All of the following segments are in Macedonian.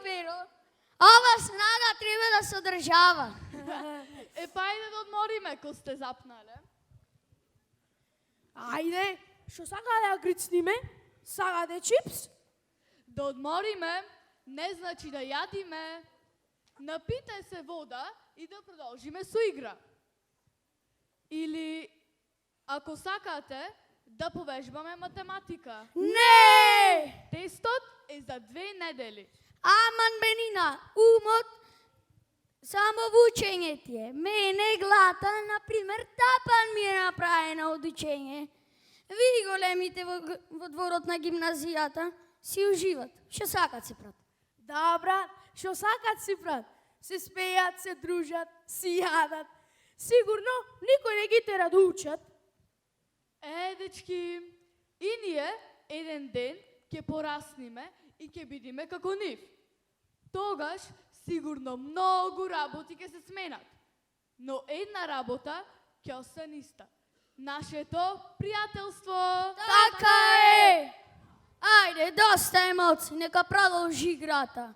pero. Ова снага треба да се одржава. Па ајде да одмориме, ко сте запнале. Ајде, што сака да грицниме? Сагате чипс? Да одмориме не значи да јадиме. Напите се вода и да продолжиме со игра. Или, ако сакате, да повежбаме математика. Не! Тестот е за 2 недели. Аман Бенина, умот само во учење ти е. Мене глата, например, тапан ми е направена од учење. Види големите во дворот на гимназијата, си уживат. Што сакат се прат. Да, брат, што сакат си брат. Се спејат, се дружат, си јадат. Сигурно никој не ги тера да учат. Дечки, и ние еден ден ќе порасниме и ќе бидиме како нив. Тогаш сигурно многу работи ќе се сменат. Но една работа ќе остане иста. Нашето пријателство. Така е! Ајде, доста емоции, нека продолжи играта.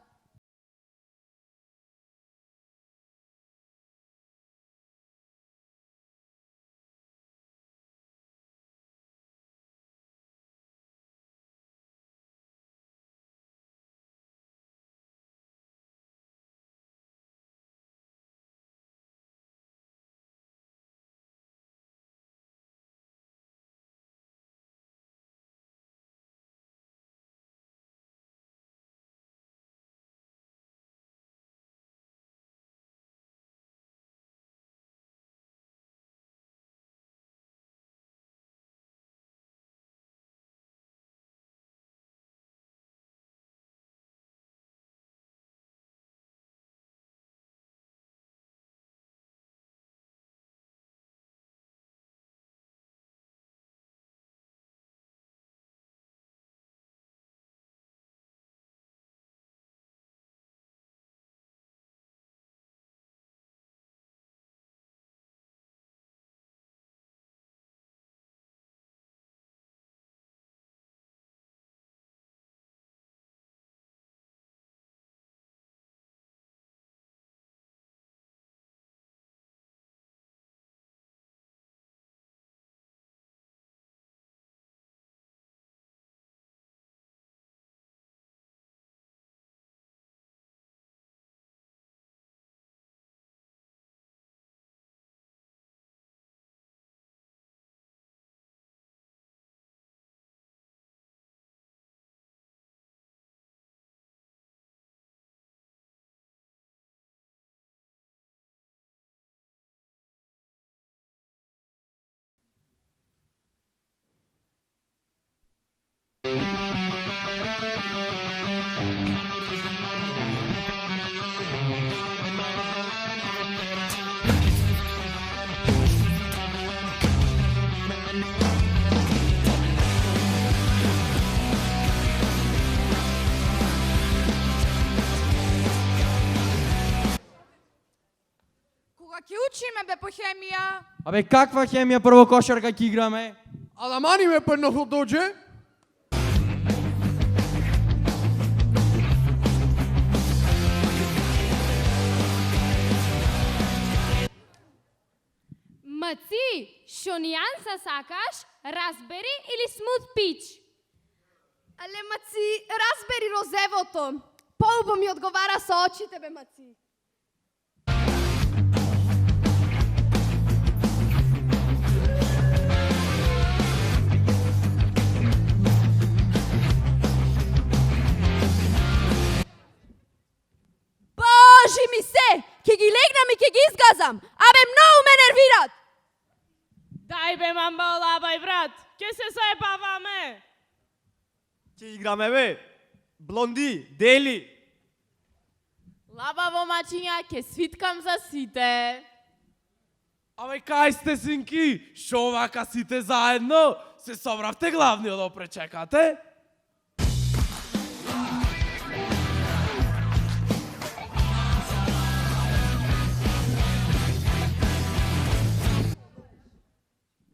Ќе учиме бе по хемија. Абе, каква хемија, прво кошарка ќе играме? Аламани ме пърнахо доđe. Маци, шо нијанса сакаш? Разбери или смут пич? Але Маци, разбери розевото. Поубо ми одговара со очите бе Маци. Божи ми се, ќе ги легнам и ќе ги изгазам. Абе, многу ме нервират. Дај бе, мамба, олабај, брат. Ке се заебаваме. Ќе играме, бе. Блонди, дели. Лабаво, мачиња, ке свиткам за сите. Абе, кај сте, синки? Шо вака сите заедно? Се собравте главни да пречекате?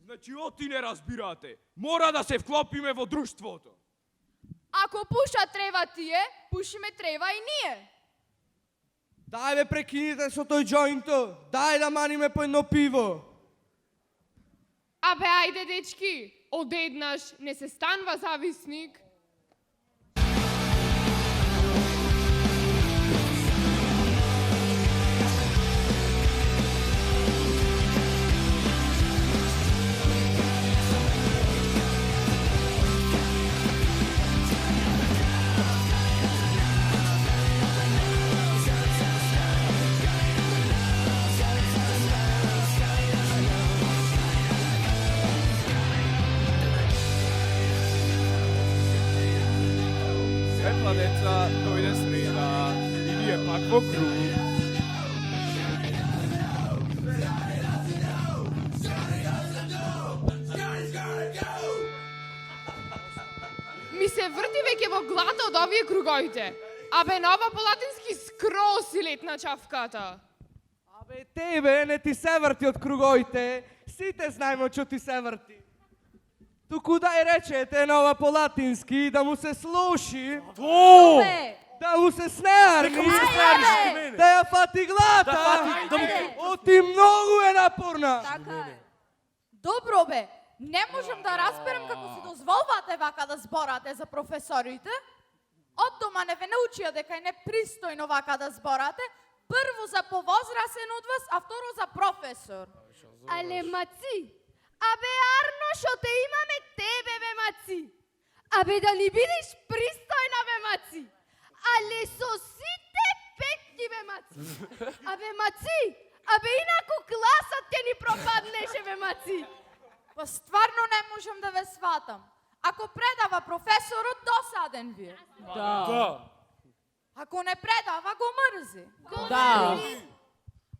Значи, оти не разбирате. Мора да се вклопиме во друштвото. Ако пушат треба тие, пушиме треба и ние. Дај бе, прекинite со тој џоинто. Дај да маниме по едно пиво. Абе, ајде, дечки, одеднаш не се станва зависник. Светла деца, дојде среда и ние пак во круг. Ми се врти веќе во глата од овие круговите. Абе, нова по латински скрос си летна чавката. Абе, тебе не ти се врти од круговите. Сите знаеме што ти се врти. Туку дај речете нова по латински да му се слуши. О! Да му се снеарни. Да ја фати глата. Оти многу е напорна. Така е. Добро бе, не можам да разберам како си дозволвате вака да зборате за професорите. Од дома не ве научија дека е непристојно вака да зборате. Прво за повозрасен од вас, а второ за професор. Але маци, абе Арно, шо те имаме тебе, бе маци. Абе да ни бидеш пристојна, бе маци. Але со сите петки, бе маци. Абе маци, абе инаку класот ќе ни пропаднеше, бе маци. Па стварно не можам да ве сватам. Ако предава професорот, досаден ви е. Да. Ако не предава, го мрзи. Да.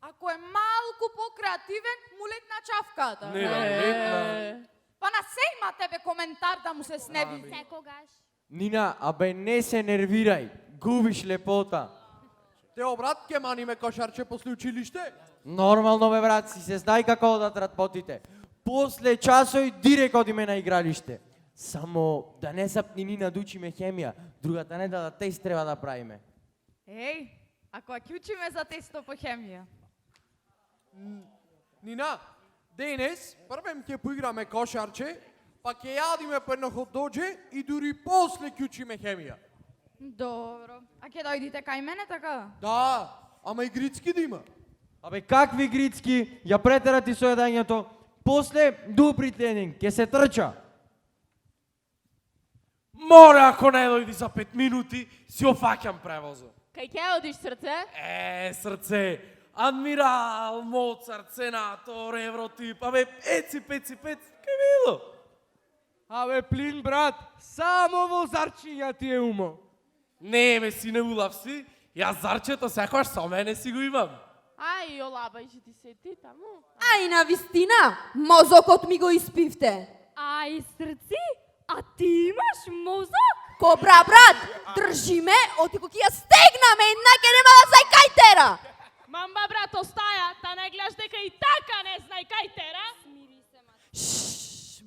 Ако е малку покреативен, му летна чавката. Не. Па на се има тебе коментар да му се сневи. Секогаш. Нина, абе не се нервирај, губиш лепота. Те обрат ке маниме кошарче после училиште? Нормално бе брат, си се знај како одат работите. После часој директ одиме на игралиште. Само да не сапни Нина да учиме хемија, другата недела тест треба да правиме. Еј, ако ќе учиме за тесто по хемија. Нина, денес првем ќе поиграме кошарче, па ќе јадиме по едно хотдоџе и дури после ќе учиме хемија. Добро. А ќе дојдите кај мене така? Да, ама и грицки да има. Абе какви грицки, ја претерати со јадењето, после добри тренинг, ќе се трча. Море, ако не дојди за 5 минути, си офаќам превозот. Кај ќе одиш, срце? Срце, адмирал, Моцарт, сенатор, евротип, абе, еци, пеци, ке било. Абе, плин, брат, само во зарчиња ти е умо. Не, ме си не улав си, јас зарчето секојаш со мене си го имам. Ај, олабај, ќе ти се ти таму. Ај, на вистина, мозокот ми го испивте. Ај, срци, а ти имаш мозок? Кобра, брат, држи ме, оти ко ќе ја стегнаме, еднаке нема да сај кај тера. Мамба, брат, остаја, та не гледаш дека и така не знај кај тера.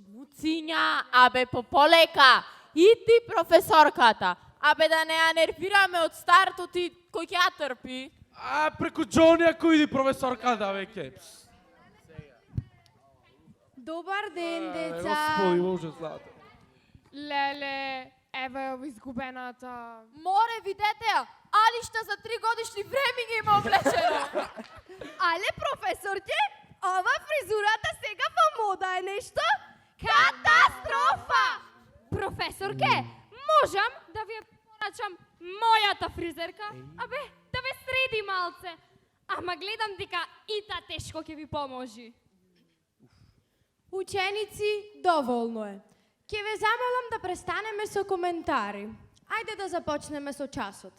Муциња, абе полека. И ти професорката. Абе да не ја нервираме од стартот и кој ќе ја трпи. А, преку Џони, ако иди професорката, веќе. Добар ден, деца. Господи, Боже, злато. Леле, ева е ова изгубената. Море, видете ја, Алишта за 3 годишни време ги има облечено. Але професорке, ова фризурата сега по мода е нешто? Катастрофа! Професорке, можам да ви порачам мојата фризерка? Абе, да ве среди малце. Ама гледам дека и та тешко ќе ви поможи. Ученици, доволно е. Ќе ве замолам да престанеме со коментари. Ајде да започнеме со часот.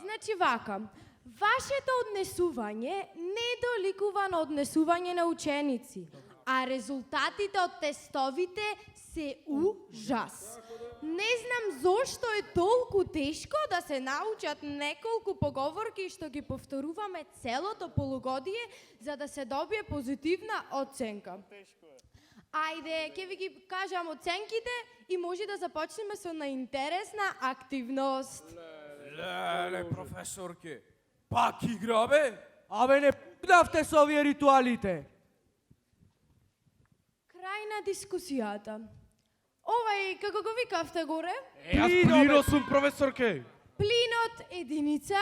Значи вака, вашето однесување не доликува на однесување на ученици, а резултатите од тестовите се ужас. Не знам зошто е толку тешко да се научат неколку поговорки што ги повторуваме целото полугодие за да се добие позитивна оценка. Ајде, ќе ви ги кажам оценките и може да започнеме со наинтересна активност. Леле, професорке, пак игра, бе? Абе, не пудавте со овие ритуалите. Крај на дискусијата. Овај, како го викавте горе? Јас Плино сум, професорке. Плинот единица.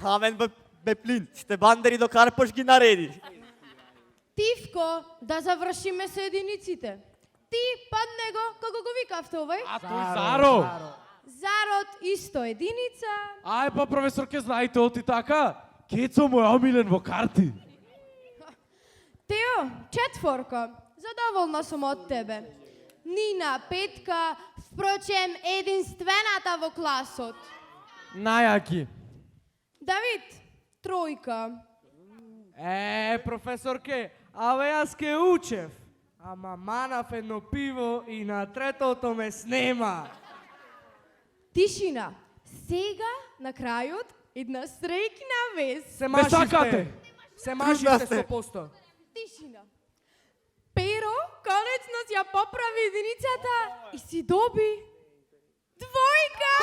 Амен бе Плин, сте бандери до Карпош ги нареди. Тивко, да завршиме со единиците. Ти, под него, како го викавте овај? А тој Заро. Зарод исто единица. Ај па, професорке, знаете оти така? Кецо му е омилен во карти. Тео, четворка. Задоволна сум од тебе. Нина, петка, впрочем, единствената во класот. Најаки. Давид, тројка. Професорке, абе јас ке учев. Ама манав едно пиво и на третото ме снема. Тишина. Сега, на крајот, една среќна вест. Се Ме сакате? Се мажите 100%. Тишина. Pero конечно си ја поправи единицата и си доби двојка!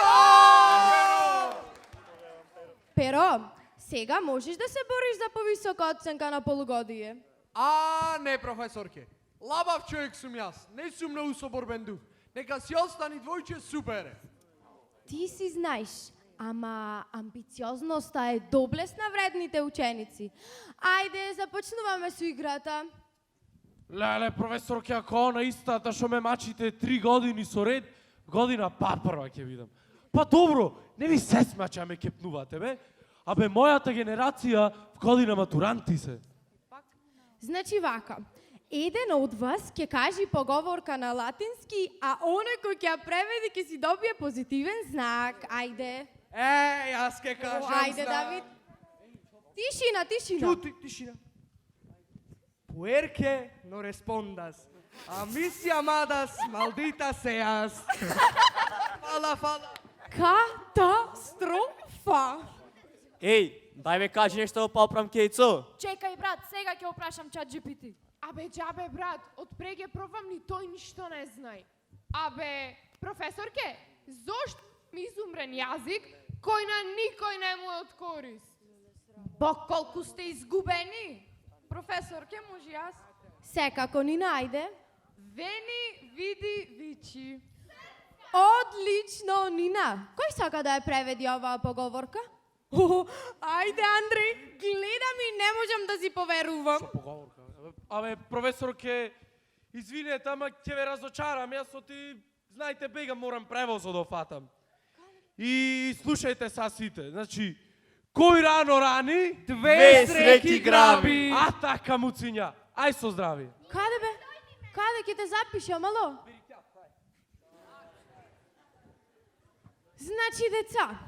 Pero, сега можеш да се бориш за повисока оценка на полугодие. А, не, професорке. Лабав човек сум јас. Не сум многу соборбен дух. Нека си остани двојче супер е. Ти си знаеш, ама амбициозноста е доблест на вредните ученици. Ајде, започнуваме со играта. Леле, професорке, ако она истата што ме мачите 3 години со ред, година па прва ќе видам. Па добро, не ви се смача ме кепнувате, бе? Абе, мојата генерација в година матуранти се. Значи вака, еден од вас ќе кажи поговорка на латински, а оној кој ќе ја преведи ќе си добие позитивен знак. Ајде. Јас ке кажам Ајде, Давид. Тишина, тишина. Чути, тишина. Puerque no respondas. A mis llamadas, maldita seas. Fala. Катастрофа. Еј, дај ме кажи нешто во поправам Кејцо. Чекај, брат, сега ќе опрашам чат GPT. Абе, џабе, брат, од преге пробам ни тој ништо не знај. Абе, професорке, зошто ми изумрен јазик кој на никој не му е од корис? Бог, колку сте изгубени. Професорке, може јас? Секако ни најде. Вени, види, вичи. Одлично, Нина. Кој сака да ја преведи оваа поговорка? Ајде, Андреј, гледам и не можам да си поверувам. Поговорка. Абе, професорке, извинете, ама ќе ве разочарам. Јас со ти, знаете, бегам, морам превозот да фатам. И слушајте са сите. Значи, кој рано рани, Две среќи граби. А така, муциња. Ај со здравие. Каде бе? Каде ќе те запишам, ало? Значи, деца,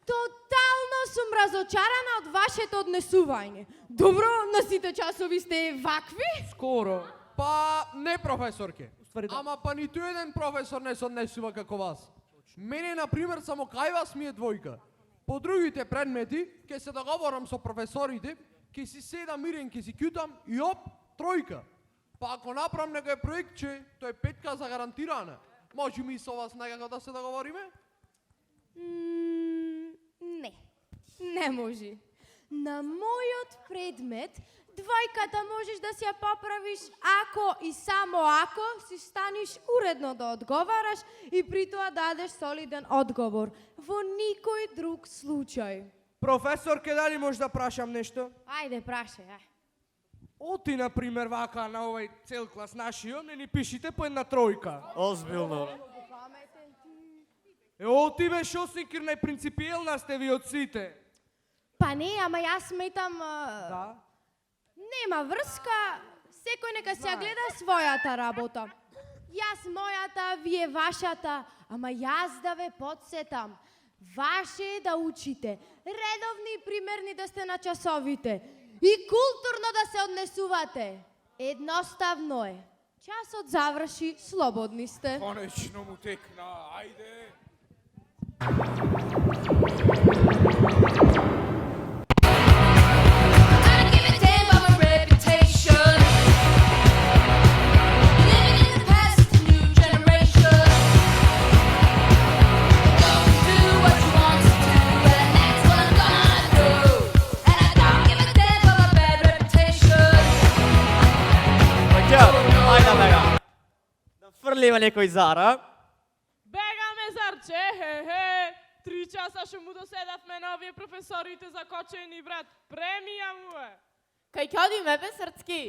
тотално сум разочарана од вашето однесување. Добро, на сите часови сте вакви? Скоро. Па, не, професорке. Уствари да. Ама па ниту еден професор не се однесува како вас. Мене, например, само кај вас ми е двојка. По другите предмети, ќе се договорам со професорите, ќе си седам мирен, ќе си кјутам и оп, тројка. Па ако направам некој проектче, тој петка загарантирана. Може ми со вас некако да се договориме? Не, не може. На мојот предмет, двојката можеш да си ја поправиш ако и само ако си станеш уредно да одговараш и при тоа дадеш солиден одговор. Во никој друг случај. Професорке, дали може да прашам нешто? Ајде, прашај, Оти, например, вака на овој цел клас нашиот, не ни пишите по една тројка. Озбилно. Оти бе, шо си најпринципиелна сте ви од сите. Па не, ама јас сметам... Да? Нема врска, секој нека се ја гледа својата работа. Јас мојата, вие вашата, ама јас да ве подсетам. Ваше е да учите, редовни и примерни да сте на часовите и културно да се однесувате. Едноставно е. Часот заврши, слободни сте. Конечно му текна, ајде. ли има некој Зара? Бегаме, Зарче, хе-хе. 3 часа ще му доседавме на овие професорите закочени, брат. Премија му е. Кај ќе одиме, бе, Срцки?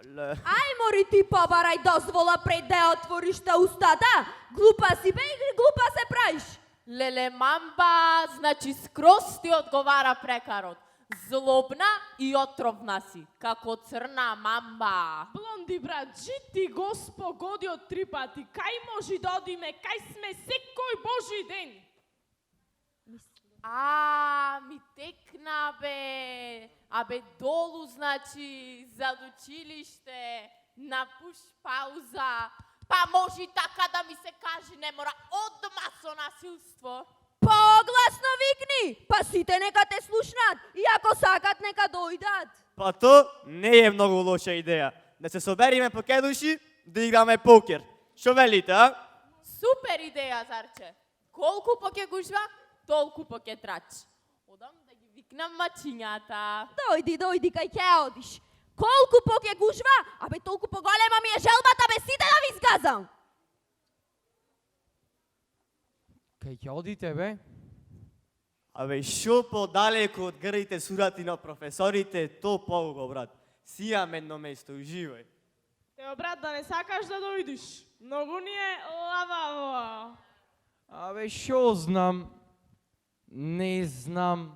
Леле. Ај, мори ти побарај дозвола пред да отвориш та устата. Глупа си, бе, или глупа се правиш? Леле, мамба, значи скроз ти одговара прекарот. Злобна и отровна си, како црна мамба. Блонди, брат, ти го спогоди од 3 пати. Кај може да одиме, кај сме секој Божи ден? Ми текна, бе. Абе, долу, значи, зад училиште, на пуш пауза. Па може и така да ми се каже, не мора одма со насилство. Погласно викни, па сите нека те слушнат и ако сакат нека дојдат. Па то не е многу лоша идеја. Да се собериме по кедуши, да играме покер. Шо велите, а? Супер идеја, Зарче. Колку поке гужва, толку поке трач. Одам да ги викнам мачињата. Дојди, кај ќе одиш. Колку поке гужва, абе толку поголема ми е желбата, бе сите да ви изгазам. Кај ќе одите, бе? Абе, шо подалеку од грдите сурати на професорите, то pougo, брат. Си имам едно место, уживај. Тео, брат, да не сакаш да дојдиш. Многу ни е лававо. Абе, шо знам? Не знам.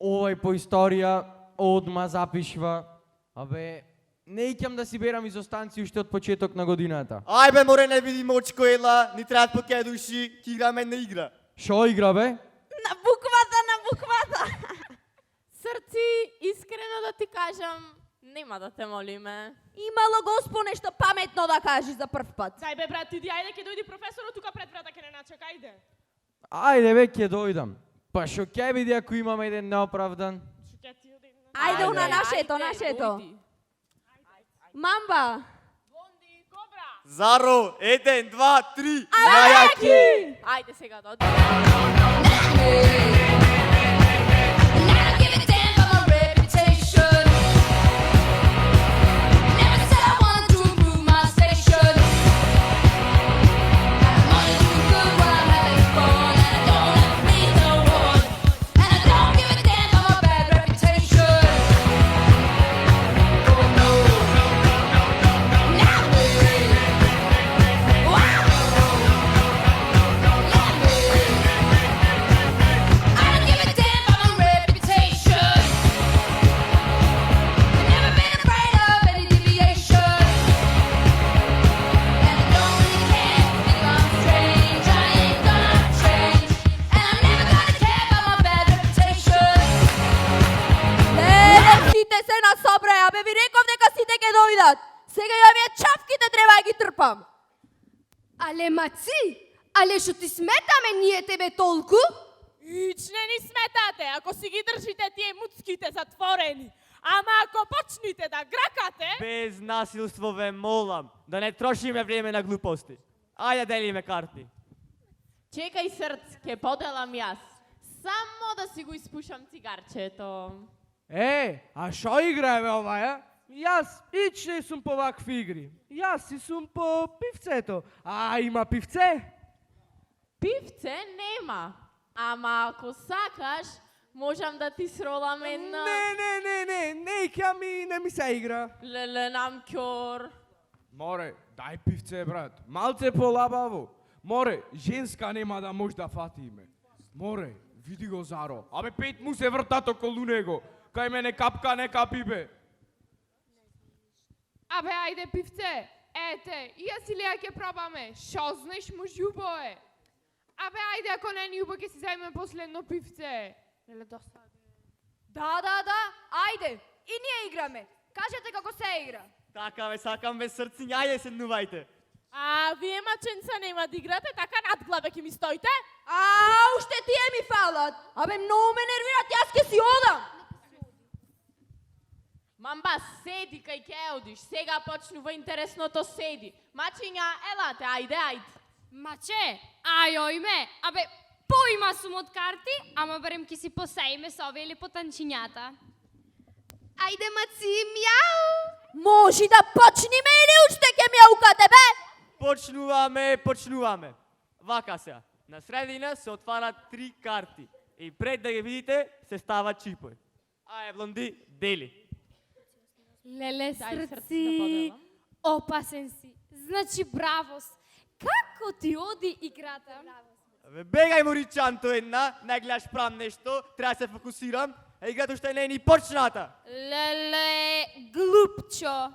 Овај по историја одма запишва. Абе, не икам да си берам изостанци уште од почеток на годината. Ај бе, море не биди мочко ела, ни требат по кедуши, ки играме една игра. Шо игра, бе? На буквата. Срци, искрено да ти кажам, нема да те молиме. Имало Госпо нешто паметно да кажи за прв пат. Дај бе, брат, иди, ајде ќе дојди професорот тука пред врата, ќе не начека, ајде. Ајде, бе, ќе дојдам. Па шо ќе биде ако имам еден неоправдан? Ајде на нашето. дојди. Мамба. Блонди, кобра. Заро, 1, 2, 3, Ајаки! Ајде сега да одиме. Сега ја ми чапките треба да ги трпам. Але маци, але шо ти сметаме ние тебе толку? Ич не ни сметате, ако си ги држите тие муцките затворени. Ама ако почнете да гракате... Без насилство ве молам, да не трошиме време на глупости. Ајде делиме карти. Чекај, Срц, ке поделам јас. Само да си го испушам цигарчето. А шо игра е, бе, оваја? Јас ич не сум по вакви игри. Јас си сум по пивцето. Има пивце? Пивце нема. Ама ако сакаш, можам да ти сролам една... Не икам и не ми се игра. Леле, нам кјор. Море, дај пивце, брат. Малце полабаво. Море, женска нема да може да фати име. Море, види го Заро. Абе, 5 му се вртат околу него. Кај мене капка не капи, бе. Абе, ајде пивце. Ете, јас и Леја ќе пробаме. Шо знаеш, му љубо е. Абе, ајде, ако не ни љубо, ќе си зајме последно пивце. Леле, досаде. Да, ајде. И ние играме. Кажете како се игра. Така бе, сакам бе срциња, ајде седнувајте. А вие маченца нема да играте, така надглаве ќе ми стоите? Уште тие ми фалат. Абе, многу ме нервират, јас ќе си одам. Мамба, седи кај ќе одиш. Сега почнува интересното, седи. Мачиња, елате, ајде. Маче, ајојме. Абе, поима сум од карти, ама барем ки си посеиме со овие лепотанчињата. Ајде, маци, мјау. Може да почнеме или уште ќе мјаукате, бе? Почнуваме. Вака сега. На средина се отварят 3 карти. И пред да ги видите, се стават чипове. Блонди, дели. Леле, срци, опасен си. Значи бравос. Како ти оди играта? Бегай, Моричанто, една, не гледаш правим нещо, трябва да се фокусирам, а играта още не е ни почната. Леле, глупчо.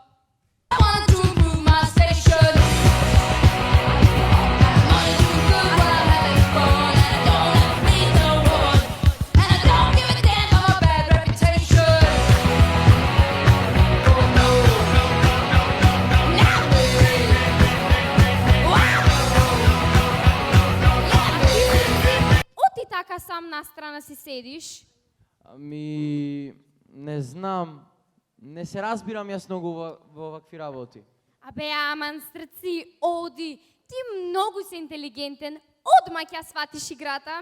Оти така сам на страна си седиш? Ами, не знам. Не се разбирам јас многу во вакви работи. Абе, аман, срци, оди. Ти многу си интелигентен. Одма ќе сватиш играта.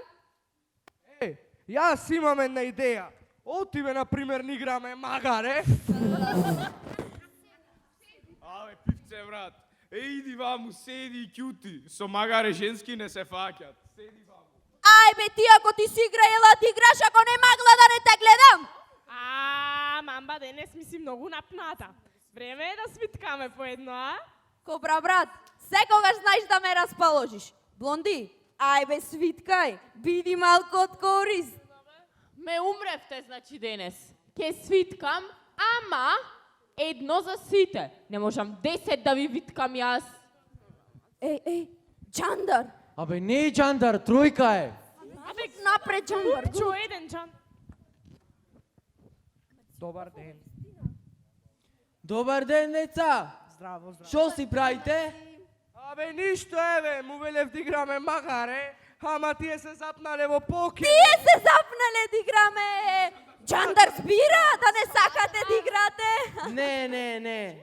Јас имам една идеја. Отиве, например, ни играме магаре. Абе, пивце, брат. Иди ваму, седи и кјути. Со магаре женски не се фаќат. Седи ваму. Ај бе, ти ако ти си играела, ти играш, ако не магла да не те гледам. Мамба, денес ми си многу напната. Време е да свиткаме по едно, а? Кобра, брат, секогаш знаеш да ме расположиш. Блонди, ај бе, свиткај, биди малку од корист. Ме умревте, значи, денес. Ке свиткам, ама едно за сите. Не можам 10 да ви виткам јас. Еј, Джандар. Абе, не е Джандар, тројка е. Абе, напред, Джандар. Чу, еден Джан. Добар ден. Добар ден, деца! Здраво, здраво. Шо си правите? Абе, ништо еве, му велев да играме магаре, ама тие се запнале во покер. Тие се запнале да играме. Джандар збира да не сакате да играте.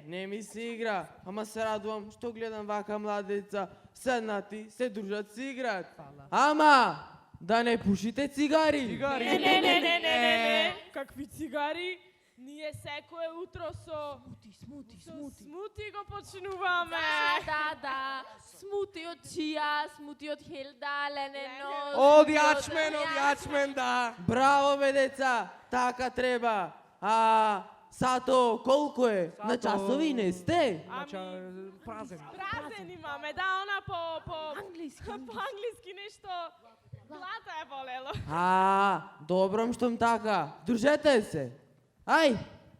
Не ми се игра. Ама се радувам што гледам вака младеца, седнати, се дружат, си играат. Ама, да не пушите цигари. Не. Какви цигари? Ние секое утро со смути го почнуваме. Да. Смути од чија, смути од хелда, ленено. Од јачмен, да. Браво, бе, деца, така треба. А сато колку е? На часови не сте? Празен. Празен имаме, да, она по англиски нешто. Глата е болело. Добром штом така. Дружете се. Ај,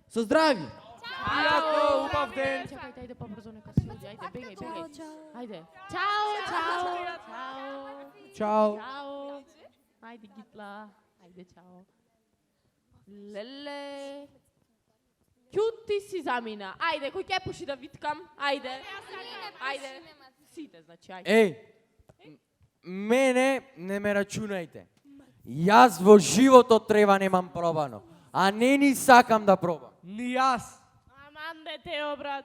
со здрави. Пријатно, убав ден. Чакајте, ајде побрзо, нека си оди, ајде, бегај. Ајде. Чао. Ајде, Гитла. Ајде, чао. Леле. Кјути си замина. Ајде, кој ќе пуши да виткам? Ајде. Сите, значи, ајде. Мене не ме рачунајте. Јас во животот треба немам пробано, а не ни сакам да пробам. Ни јас. Аман детео, брат.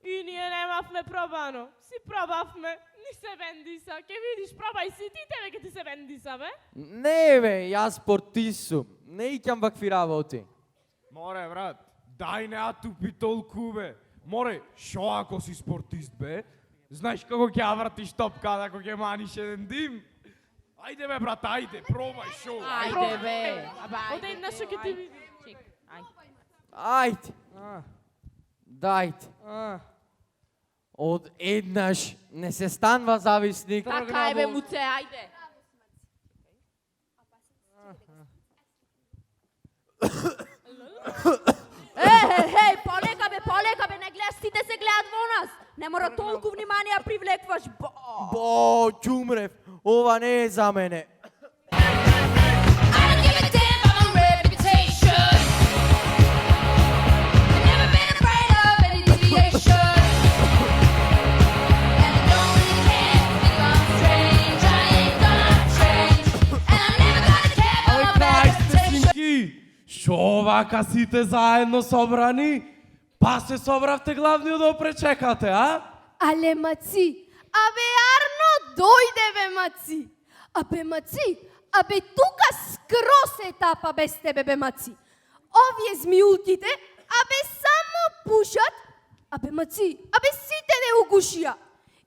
И ние немавме пробано. Си пробавме. Ни се вендиса. Ке видиш, пробај си ти, тебе ке ти се вендиса, бе. Не бе, јас спортист сум. Не икам вакви работи. Море, брат, дај не атупи толку, бе. Море, шо ако си спортист, бе? Знаеш како ќе ја вратиш топката ако ќе маниш еден дим? Ајде, бе, брат, ајде, пробај, шо. Ајде, бе. Оде една шо ке ти види. Ајде. Дајте. Од еднаш не се станва зависник. Така е, бе, муце, ајде. Полека, бе, не гледаш, сите се гледат во нас. Не мора толку внимание привлекваш. Чумрев, ова не е за мене. Шо вака сите заедно собрани? Па се собравте главни да пречекате, а? Але маци, абе Арно дојде бе маци. Абе маци, абе тука скрос етапа без тебе бе маци. Овие змиулките, абе само пушат. Абе маци, абе сите не угушија.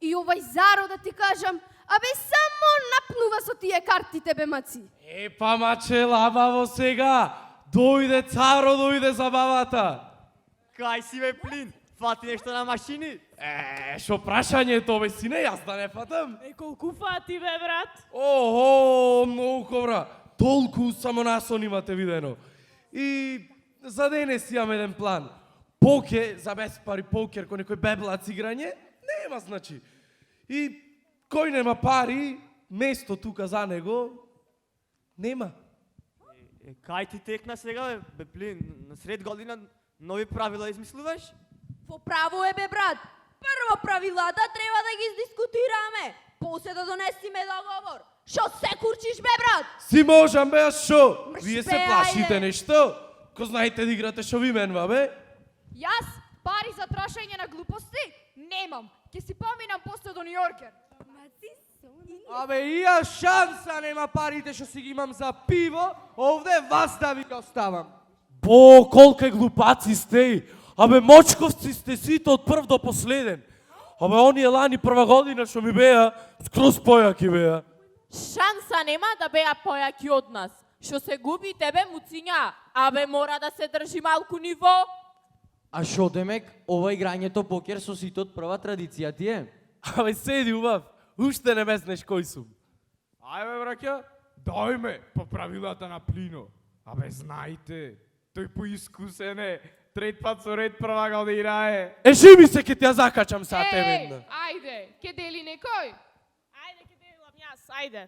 И овај Заро да ти кажам, абе само напнува со тие картите бе маци. Па маче, лабаво сега. Дојде царо, дојде забавата. Кај си бе, Плин? Фати нешто на машини? Шо прашање е тоа, бе, сине, јас да не фатам? Колку фати, бе, брат? Охо, многу кобра. Толку само насон имате видено. И за денес имам еден план. Покер, за без пари покер, кој некој беблац играње, нема значи. И кој нема пари, место тука за него, нема. Кај ти текна сега, бе, Плин? На сред година нови правила измислуваш? Во право е, бе, брат. Прво правилата треба да ги издискутираме. После да донесиме договор. Шо се курчиш, бе, брат? Си можам, бе, а шо? Вие се бе, плашите ајде. нешто? Ко знаете да играте шо ви менва, бе? Јас пари за трошење на глупости немам. Ке си поминам после до Њујоркер. Абе, и ја шанса нема парите што си ги имам за пиво, овде вас да ви ги оставам. Бо, колка глупаци сте! Абе, мочковци сте сите од прв до последен. Абе, оние лани прва година што ми беа, скроз појаки беа. Шанса нема да беа појаки од нас. Шо се губи тебе, муциња. Абе, мора да се држи малку ниво. А шо демек, ова играњето покер со сите од прва традиција ти е? Абе, седи убав, уште не ме знаеш кој сум. Ајде, браќа, дојме по правилата на Плино. Абе, знајте, тој поискусен е. Трет пат со ред прва година е. Живи се ке ти ја закачам са тебе. Ајде, ке дели некој? Ајде, ке делам јас, ајде.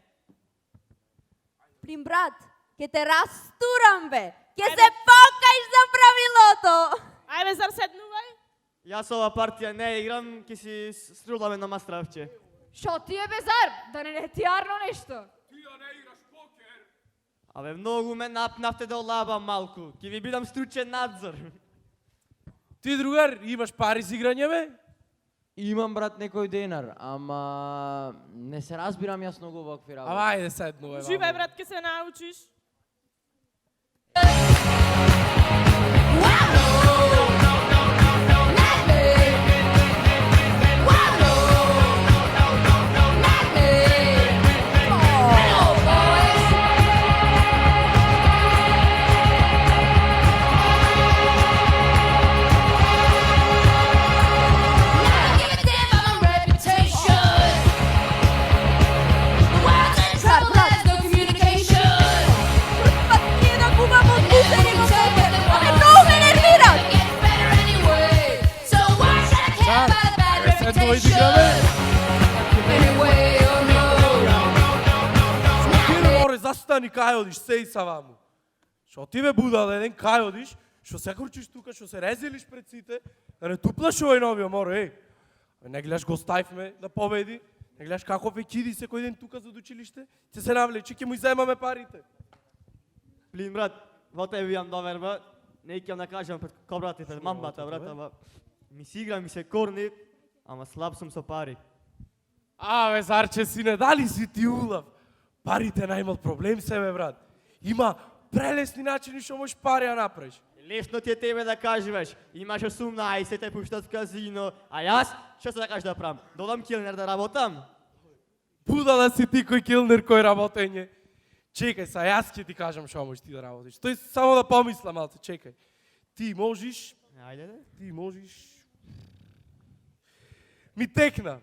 Плин, брат, ке те растурам, бе. Ке се покаиш за правилото. Ајде, зар седнувај? Јас ова партија не играм, ке си струламе на мастравче. Шо ти е, бе, зар? Да не ти арно нешто? Абе, многу ме напнавте да олабам малку. Ке ви бидам стручен надзор. Ти, другар, имаш пари за играње, бе? Имам, брат, некој денар, ама не се разбирам јас многу вакви работи. Ама ајде седнувај. Живеј, брат, ке се научиш. Седнувај да играме. Ти, море, застани, кај одиш, сеј са ваму. Шо ти бе будал еден, кај одиш, шо се кручиш тука, шо се резилиш пред сите, да не туплаш овој новиот, море, не гледаш го ставме да победи, не гледаш како ве киди секој ден тука за училиште, ќе се навлечи, ќе му иземаме парите. Плин, брат, во тебе имам доверба. Не ќе да кажам пред кобрата, пред мамбата, брат, ама ми си игра, ми се корни, ама слаб сум со пари. Абе, зарче сине, дали си ти улав? Парите најмал проблем се, бе, брат. Има прелесни начини што можеш пари да направиш. Лесно ти е тебе да кажеш. Имаш 18, те пуштат в казино, а јас што се да кажеш да правам? Додам килнер да работам? Будала си ти кој килнер кој работење. Чекај са, јас ќе ти кажам што можеш ти да работиш. Тој само да помисла малце, чекај. Ти можеш, Ајде, да. ти можеш. Ми текна.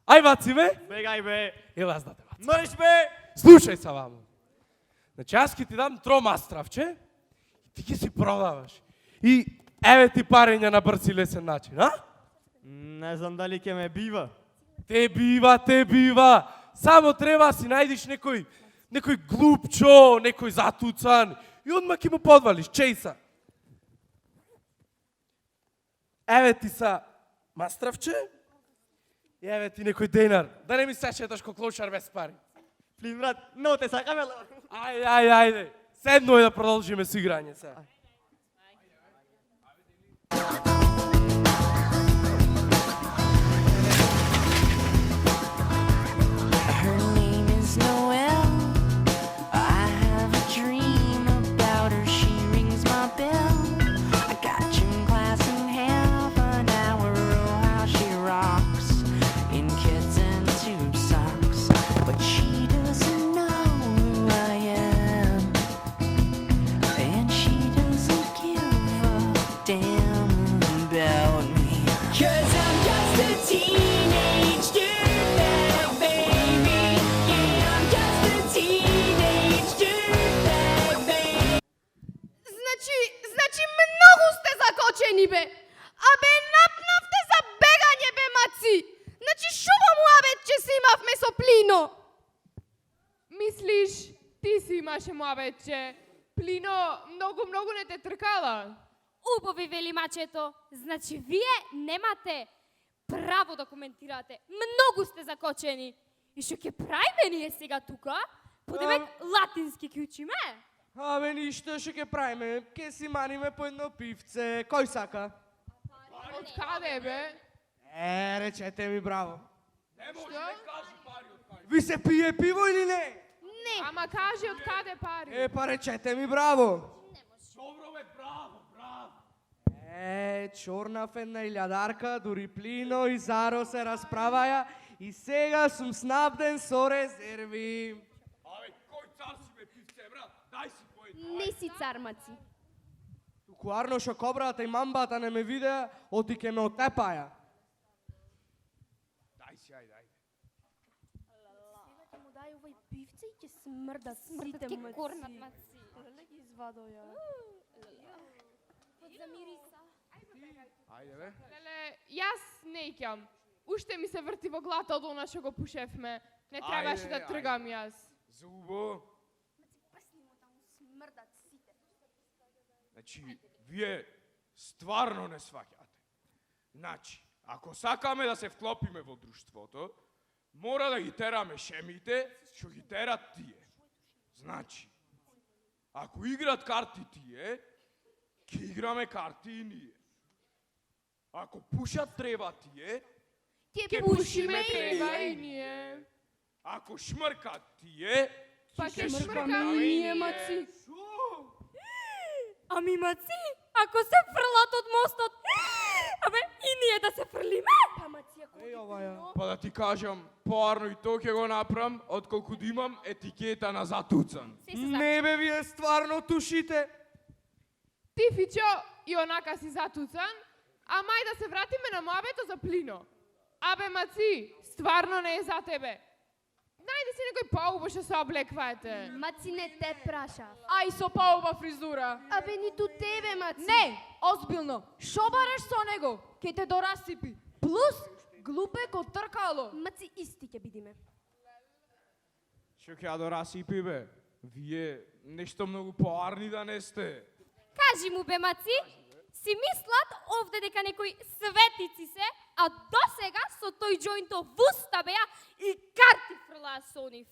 Ај баци ме. Бегај, бе. Еле аз да те бацам. Мрш, бе. Слушај са ваму. Значи аз ќе ти дам тромастравче и ти ќе си продаваш. И еве ти парења на брз и лесен начин, а? Не знам дали ќе ме бива. Те бива. Само треба си најдиш некој глупчо, некој затуцан и одма ќе му подвалиш, чејса. Еве ти са мастравче и еве ти некој денар. Да не ми се шеташ ко клошар без пари. Плин, брат, но те сакаме. Ајде. Седно е да продолжиме со играње сега. Her name is Noelle. I have a dream about her. She rings my bell. I got gym class in half an hour. Oh, how she rocks in kitchen. Значи шума муабет, че си имавме со Плино. Мислиш, ти си имаше муабетче. Плино много не те тркала. Убави, вели мачето. Значи вие немате право да коментирате. Многу сте закочени. И што ќе правиме ние сега тука? Подемек латински ќе учиме? Абе, ништо ще ќе правиме. Ке си маниме по едно пивце. Кој сака? Од каде бе? Речете ми браво. Не може да кажи пари од кај. Ви се пие пиво или не? Не. Ама кажи од каде пари. Па речете ми браво. Добро бе, браво. Чорна една илјадарка, дури Плино и Заро се расправаја и сега сум снабден со резерви. Абе, кој цар си бе пивце, брат? Дај си по едно. Не си цар, Маци. Туку Арно шо кобрата и мамбата не ме видеа, оти ке ме отепаја. Дај си, ајде. Сега ќе му дај овај пивце и ќе смрдат сите Ке Маци. корнат маци. Леле ги извадо ја. Замириса. Ајде бе. Леле, јас не икам. Уште ми се врти во глата од она што го пушевме. Не требаше да Ајде, тргам јас. Зубо. Пасни му да му смрдат сите. Значи, вие стварно не сваќате. Значи, ако сакаме да се вклопиме во друштвото, мора да ги тераме шемите, што ги терат тие. Значи, ако играт карти тие, ќе играме карти и ние. Ако пушат треба тие, Ќе Пушиме треба и ние. ако шмркат тие, Па ќе шмркаме и и ние, ние. Маци. Ами маци, ако се фрлат од мостот, абе и ние да се фрлиме? Па Маци, ако ова ја. па да ти кажам, поарно и то ќе го направам, отколку да имам етикета на затуцан. Не бе, вие стварно тушите. Ти, Фичо, и онака си затуцан, а мај да се вратиме на муабето за Плино. Абе, Маци, стварно не е за тебе. Најди си некој поубо што се облеквате. Маци не те праша. Ај со поуба фризура. Абе ниту тебе, Маци. Не, озбилно. Шо бараш со него? Ке те дорасипи. Плюс, глупек од тркало. Маци исти ќе бидиме. Што ќе ја дорасипи бе? Вие нешто многу поарни да не сте. Кажи му бе маци, си мислат овде дека некои светици се, а досега со тој џоинто в уста беа и карти фрлаа со нив.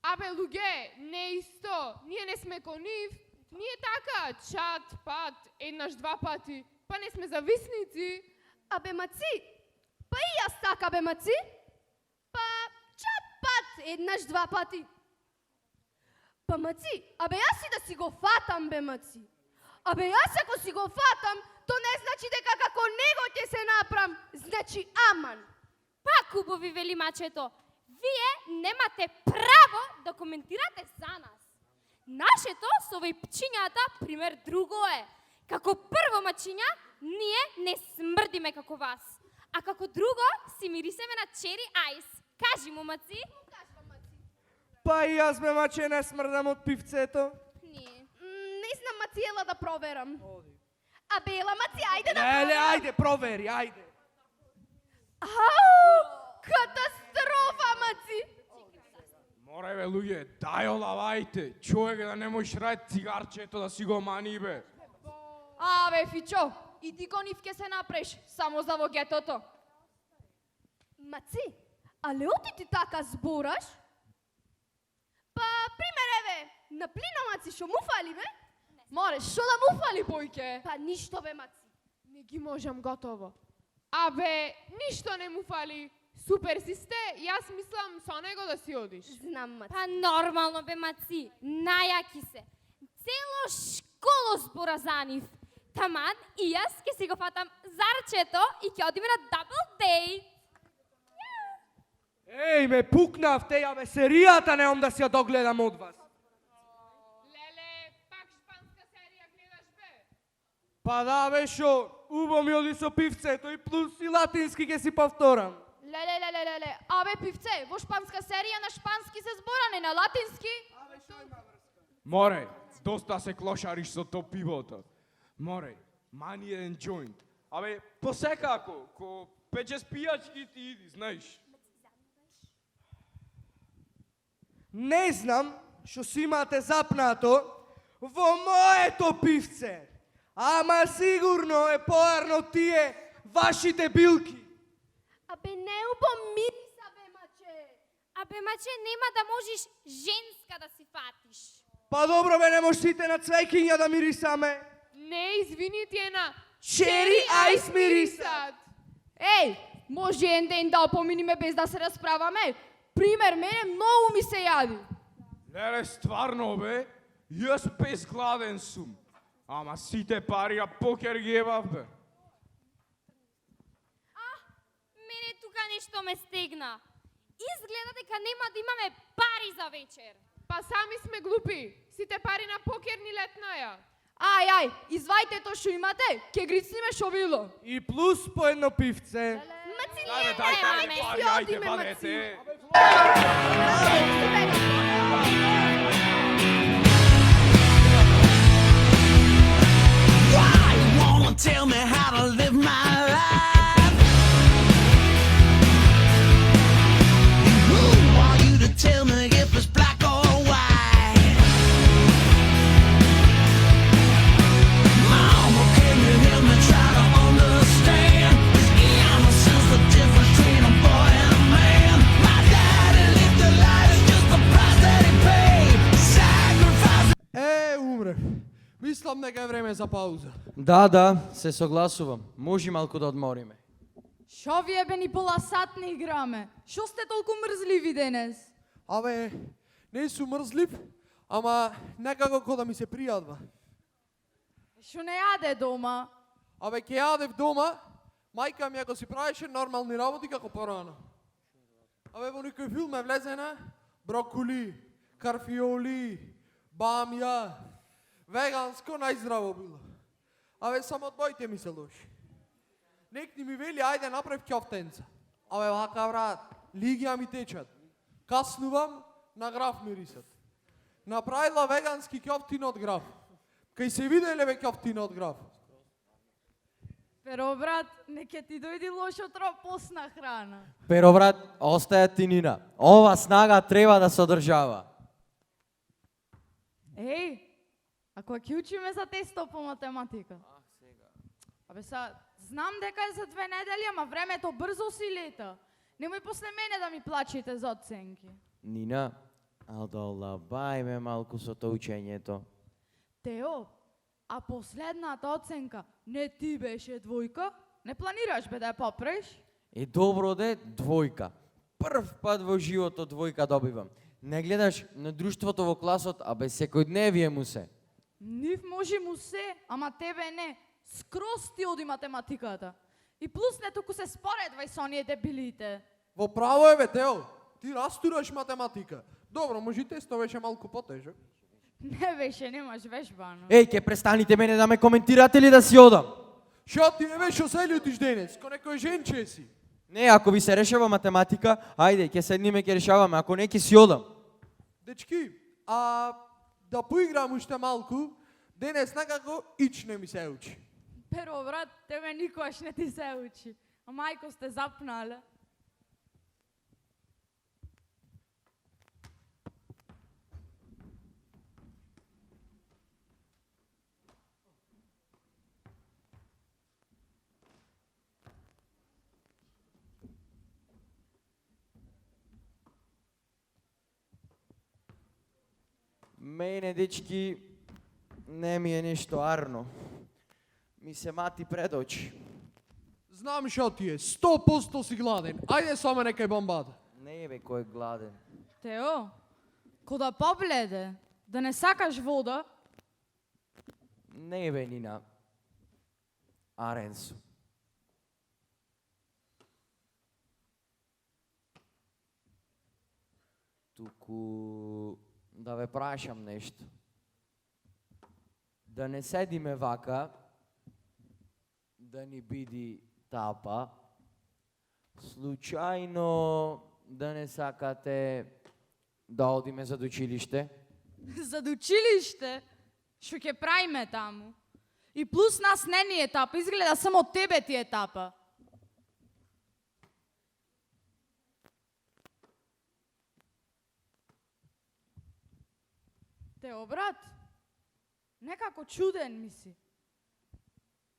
Абе, луѓе, не исто. Ние не сме ко нив. Ние така, чат, пат, еднаш, два пати. Па не сме зависници. Абе, Маци, па и јас така, бе, Маци. Па, чат пат, еднаш, два пати. Па, Маци, абе, јас и да си го фатам, бе, Маци. Абе, јас ако си го фатам, то не значи дека како него ќе се направам. Значи, аман. Пак убави вели мачето, вие немате право да коментирате за нас. Нашето со овој пчињата пример друго е. Како прво мачиња, ние не смрдиме како вас. А како друго, си мирисеме на чери ајс. Кажи му, маци. Па и јас бе, маче, не смрдам од пивцето. Не. Не знам, Маци, ела да проверам. Абе, ела, Маци, ајде да Леле, проверам. ајде, провери, ајде. Ау, катастрофа, Маци. Море бе, луѓе, дај олавајте. Човек да не можеш рај цигарчето да си го мани бе. Абе, Фичо, и ти ко нив ке се напреш, само за во гетото. Маци, але оти ти така збораш? Па, пример, еве, на Плино, Маци, шо му фали, бе? Море, шо да му фали, бојке? Па, ништо, бе, Маци. Не ги можам готово. Абе, ништо не му фали. Супер си сте, јас мислам со него да си одиш. Знам, Маци. Па нормално бе маци, најаки се. Цело школо збора за нив. Таман и јас ќе си го фатам зарчето и ќе одиме на дабл дейт. Еј, ме пукнавте, ја бе, серијата неом да си ја догледам од вас. Леле, пак шпанска серија гледаш бе? Па да бе, шо, убо ми оди со пивцето и плюс и латински ќе си повторам. Леле, абе, пивце, во шпанска серија на шпански се збора, не на латински. Море, доста се клошариш со то пивото. Море, мани еден џоинт. Абе, посекако, ко Пече спијачки ти иди, знаеш. Не знам што си имате запнато во моето пивце, ама сигурно е поарно тие вашите билки. Абе, не убомириса, бе, маче. Абе, маче, нема да можеш женска да си фатиш. Па добро бе, не можете на цвекиња да мирисаме. Не, извини, ти е на Чери айс мирисат. Ей, може един ден да опоминиме без да се разправаме? Пример, мене много ми се яди. Леле, стварно бе, јас безгладен сум. Ама сите пари ја покер ги ебав бе. Мене тука нешто ме стегна. Изгледа дека нема да имаме пари за вечер. Па сами сме глупи. Сите пари на покер ни летнаја. Ај, извајте то што имате, ке грицниме шо било. И плюс по едно пивце. Маци, Ајде, дај пари, ајде, вадете. Why you wanna tell me how to live my life? And who are you to tell me if it's black or white? Mama, can you hear me try to understand? Is innocence the difference between a boy and a man? My daddy lived the life, it's just the price that he paid. Sacrifice. Умрев. Мислам дека е време за пауза. Да, се согласувам. Може малку да одмориме. Шо вие бе ни пола сат не играме? Шо сте толку мрзливи денес? Абе, не сум мрзлив, ама некако ко да ми се пријадва. Шо не јаде дома? Абе, ке јадев дома, мајка ми ако си правеше нормални работи како порано. Абе, во некој филм е влезена броколи, карфиоли, бамја, веганско најздраво било. Абе, само двојте ми се лоши. Некни ми вели, ајде направи ќофтенца. Абе, вака брат, лигија ми течат. Каснувам, на граф мирисат. Направила вегански ќофтин од граф. Кај се виделе бе ќофтин од граф. Pero брат, неке ти дојди лошо тропосна храна. Pero брат, остаја тинина. Ова снага треба да се одржава. Еј, ако ќе учиме за тесто по математика? Абе са, знам дека е за 2 недели, ама времето брзо си лета. Немој после мене да ми плачите за оценки. Нина, одолабајме малку со тоа учењето. Тео, а последната оценка не ти беше двојка? Не планираш бе да ја поправиш? И добро де, двојка. Прв пат во животот двојка добивам. Не гледаш на друштвото во класот, а без секојдневие му се. Нив може му се, ама тебе не. Скроз ти оди математиката. И плюс не туку се споредвај со оние дебилите. Во право е бе, Тео. Ти растураш математика. Добро, може тесто беше малку потежок. Не беше, немаш вежбано. Еј, ке престаните мене да ме коментирате или да си одам? Шо ти не беше се љутиш денес? Ко некој женче си. Не, ако ви се решава математика, ајде, ке седниме, ке решаваме, ако не, ке си одам. Дечки, а да поиграм уште малку, денес некако ич не ми се учи. Pero брат, тебе никогаш не ти се учи. А мајко сте запнале. Мене, дечки, не ми е нешто арно. Ми се мати пред очи. Знам шо ти е, 100% си гладен. Ајде со мене кај бомбата. Не бе, кој е гладен. Тео, кога побледе, да не сакаш вода, Не бе, Нина. Арен сум. Туку да ве прашам нешто. Да не седиме вака, да ни биди тапа, случајно да не сакате да одиме за училиште? за да училиште, што ќе правиме таму. И плюс нас не ни етапа, изгледа само тебе ти етапа. Тео, брат, некако чуден ми си.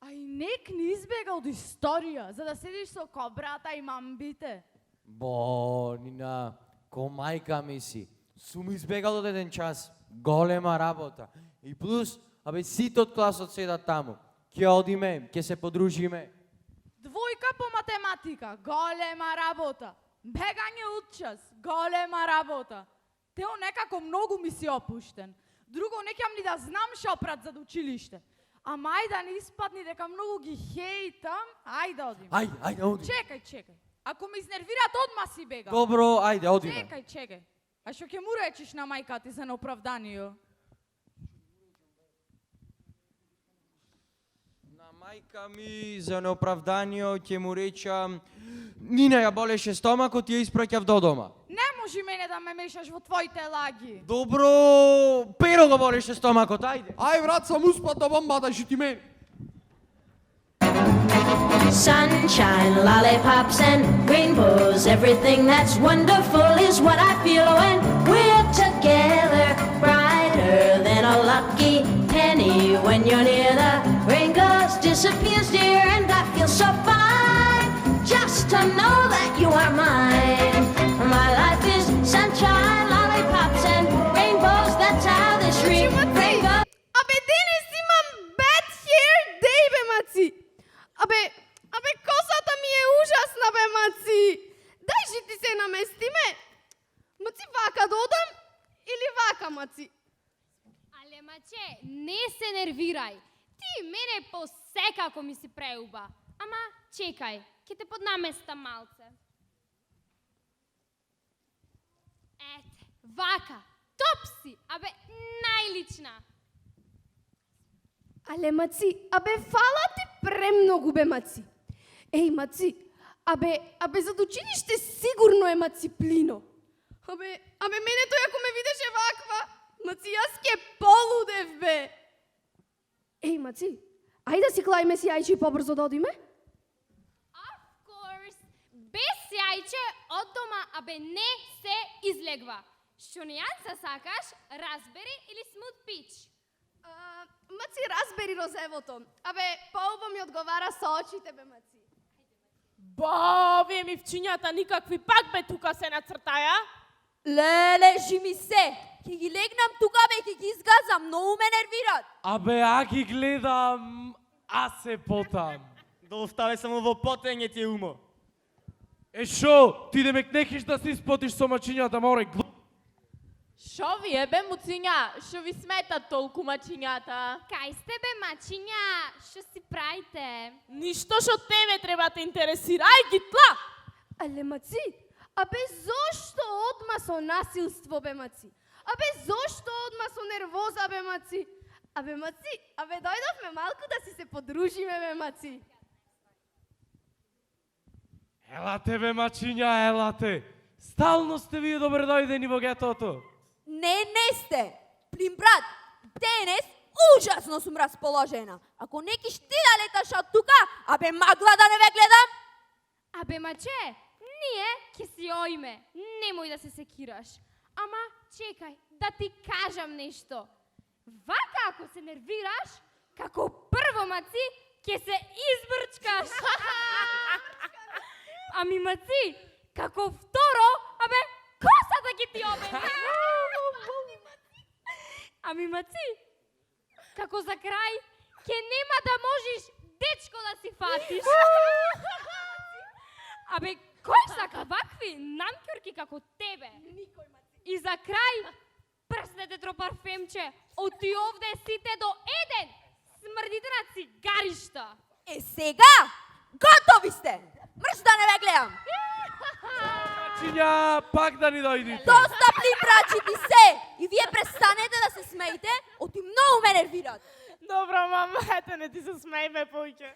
А и нек не избега од историја, за да седиш со кобрата и мамбите. Бо, Нина, ко мајка ми си. Сум избегал од еден час. Голема работа. И плюс, сите од класот седат таму. Ќе одиме, ќе се подружиме. Двојка по математика, голема работа. Бегање од час, голема работа. Тео некако многу ми си опуштен. Друго, не ќам ни да знам шопрат за училиште. Ама ај да не испадни дека многу ги хейтам, ај да одиме. Ајде, оди. Чекај. Ако ме изнервираат, одма си бегам. Добро, ајде, одиме. Чекај. А што ќе му речиш на мајка ти за неоправданијо? На мајка ми за неоправданијо ќе му речам Нина ја болеше стомакот и ја испраќав до дома. Не може мене да ме мешаш во твоите лаги. Добро, Pero го болеше стомакот, ајде. Ај, брат, сам успат да бомбата шути мене. Sunshine, lollipops, and rainbows. Everything that's wonderful is what I feel when we're together. Brighter than a lucky penny when you're near. The rain goes, disappears, dear, and I feel so fine just to know that you are mine. My life is sunshine, lollipops, and rainbows. That's how this rain goes. Абе, денес имам bad hair day, бе, маци. Абе, косата ми е ужасна, бе, маци. Дај же ти се наместиме. Маци, вака да одам или вака, маци? Але, маче, не се нервирај. Ти мене посекако ми си преуба. Ама, чекај, ќе те поднаместам малце. Ете, вака, топ си, абе, најлична. Але, маци, фала ти премногу, бе, маци. Еј, маци, за до училиште сигурно е мациплино. Мене тој ако ме видеше ваква, маци, јас ке полудев, бе. Еј, маци, ајде да си клајме си јајче и побрзо да одиме? Of course, без јајче од дома, не се излегва. Што нијанса сакаш, разбери или смут пич? Маци, разбери розевото. Поубаво ми одговара со очите, бе, маци. Ба, вие ми вчињата никакви пак бе тука се нацртаја. Лежи ми се. Ќе ги легнам тука, бе, ќе ги изгазам. Многу ме нервират. А ги гледам, а се потам. Да остави само во потење ти умо. Шо, ти демек не хиш да се испотиш со мачињата, море. Шо вие бе муциња, шо ви сметат толку мачињата? Кај сте бе мачиња, што си правите? Ништо што тебе треба те интересира, ај ги тла! Але, маци, зошто одма со насилство, бе, маци? Зошто одма со нервоза, бе, маци? Маци, дојдовме малку да си се подружиме, бе, маци. Елате бе мачиња, елате. Стално сте вие добре дојдени во гетото. Не сте. Плин брат, денес ужасно сум расположена. Ако не киш ти да леташ од тука, магла да не ве гледам. Маче, ние ќе си оиме. Немој да се секираш. Ама, чекај, да ти кажам нешто. Вака ако се нервираш, како прво, маци, ќе се избрчкаш. Маци, како второ, косата ќе ти обеме. Маци, како за крај, ќе нема да можеш дечко да си фатиш. Кој сака вакви намкјорки како тебе? Никој, маци. И за крај, прснете тропарфемче, оти овде сите до еден. Смрдите на цигаришта. Сега, готови сте. Мрш да не ве гледам. Мачиња, пак да ни дојдите. Доста плин брачити се. И вие престанете да се смеите, оти многу ме нервират. Добро, мама, ете не ти се смејме поќе.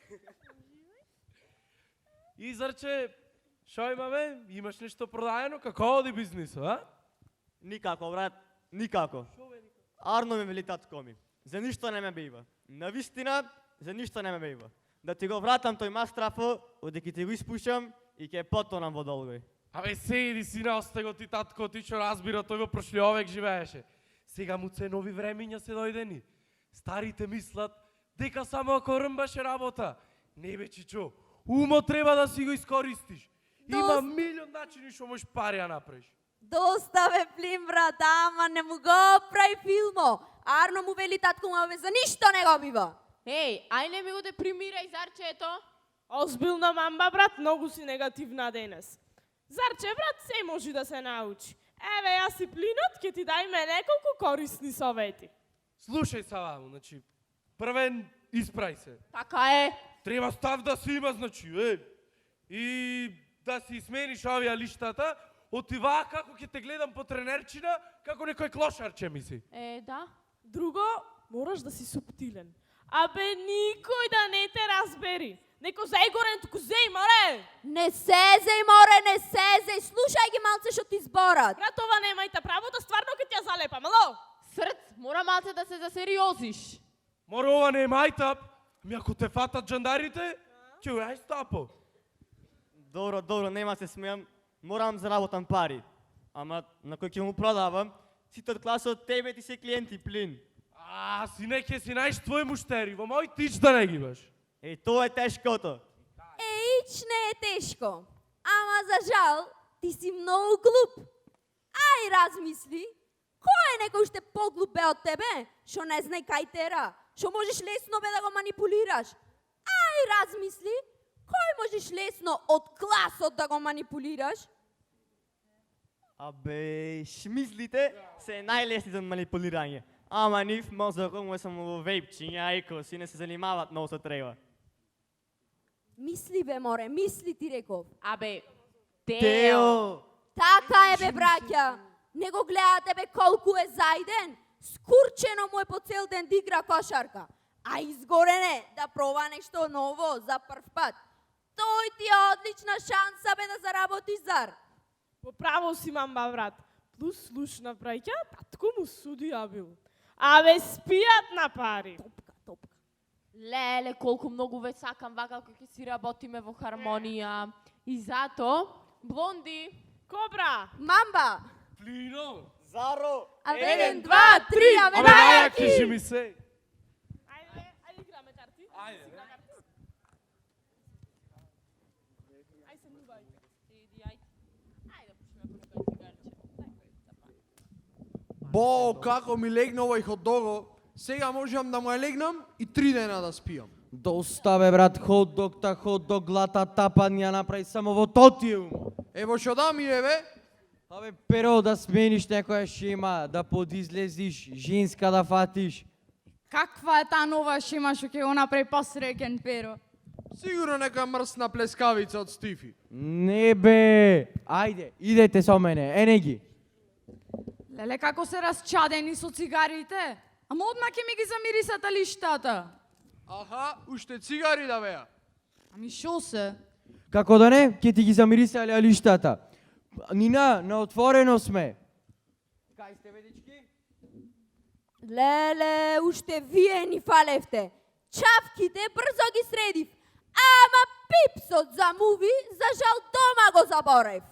Изарче, шо имаме? Имаш нешто продаено? Како оди бизнисот, а? Никако, брат, никако. Арно ме вели татко ми. За ништо не ме бејва. Навистина, за ништо не ме бејва. Да ти го вратам тој мастрафо, одеки ти го испушам и ќе потонам во долгој. Седи си на остего ти татко, ти што разбира, тој во прошлиот век живееше. Сега му се нови времиња се дојдени. Старите мислат дека само ако рмбаше работа. Не бе, чичо, умот треба да си го искористиш. Има милион начини што можеш пари да направиш. Доста бе плин, брат, ама не му го прави филмо. Арно му вели татко му, бе, за ништо не го бива. Ей, ај не ми го депримирај, Зарчето. Озбилна мамба, брат, многу си негативна денес. Зарче, брат, се може да се научи. Еве, јас и Плинот ќе ти дајме неколку корисни совети. Слушај Савамо, значи, првен испрај се. Така е. Треба став да си има, значи, и да си смениш овие лиштата, отива како ќе те гледам по тренерчина, како некој клошарче мисли. Да. Друго, мораш да си суптилен. Абе, никој да не те разбери. Неко зеј горен, туку зеј, море! Не сезеј, море, не сезеј, слушај ги малце што ти зборат. Брат, ова немајте право да стварно ќе ти ја залепам, ало? Срц, мора малце да се засериозиш. Мора ова не е мајтап, ами ако те фатат джандарите, ќе ујај стапо. Добро, нема се смејам, морам заработам пари. Ама на кој ќе му продавам, сите од класот тебе ти се клиенти, Плин. Сине, ќе си најш твој муштери, во мој тич да не ги баш. Тоа е тешкото. Ич не е тешко. Ама за жал, ти си многу глуп. Ај размисли, кој е некој уште поглуп бе од тебе, што не знае кај тера, што можеш лесно бе да го манипулираш. Ај размисли, кој можеш лесно од класот да го манипулираш? Абе, шмизлите се најлесни за манипулирање. Ама нив мозокот му е само во вејпчиња, ајко, си не се занимават многу со треба. Мисли бе, море, мисли ти реков. Абе, Тео! Така е бе, браќа. Не го гледате бе колку е зајден. Скурчено му е по цел ден да игра кошарка. А изгорен е да проба нешто ново за прв пат. Тој ти е одлична шанса бе да заработиш, зар? По право си, мамба, брат. Плюс слушна браќа, татко му судија бил. Абе, спијат на пари. Топка. Леле, колку многу веќе сакам вака кога ќе си работиме во хармонија. И зато, Блонди, Кобра, Мамба, Плино, Заро, еден, два, три, абе, Абе, наја најаки! кажи ми се. Ајде играме карти. Ајде. Ајде се нубај. Бо, како ми легна овој хот-дого, сега можам да му ја легнам и 3 дена да спијам. Доста бе, брат, хот-дог, глата, тапан, ја направи само во тотие умо. Ево што да ми е, бе? Абе, перо да смениш некоја шема, да подизлезиш, женска да фатиш. Каква е таа нова шема што ќе го направи посреќен, Перо? Сигурно нека мрсна плескавица од Стифи. Не бе, ајде, идете со мене, ене ги. Леле, како се расчадени со цигарите? Ама одма ќе ми ги замирисат лиштата. Аха, уште цигари да беа. Ами шо се? Како да не, ќе ти ги замирисале алиштата. Нина, на отворено сме. Кај сте, бе, дечки? Леле, уште вие ни фалевте. Чавките брзо ги средив. Ама пипсот за муви, за жал дома го заборев.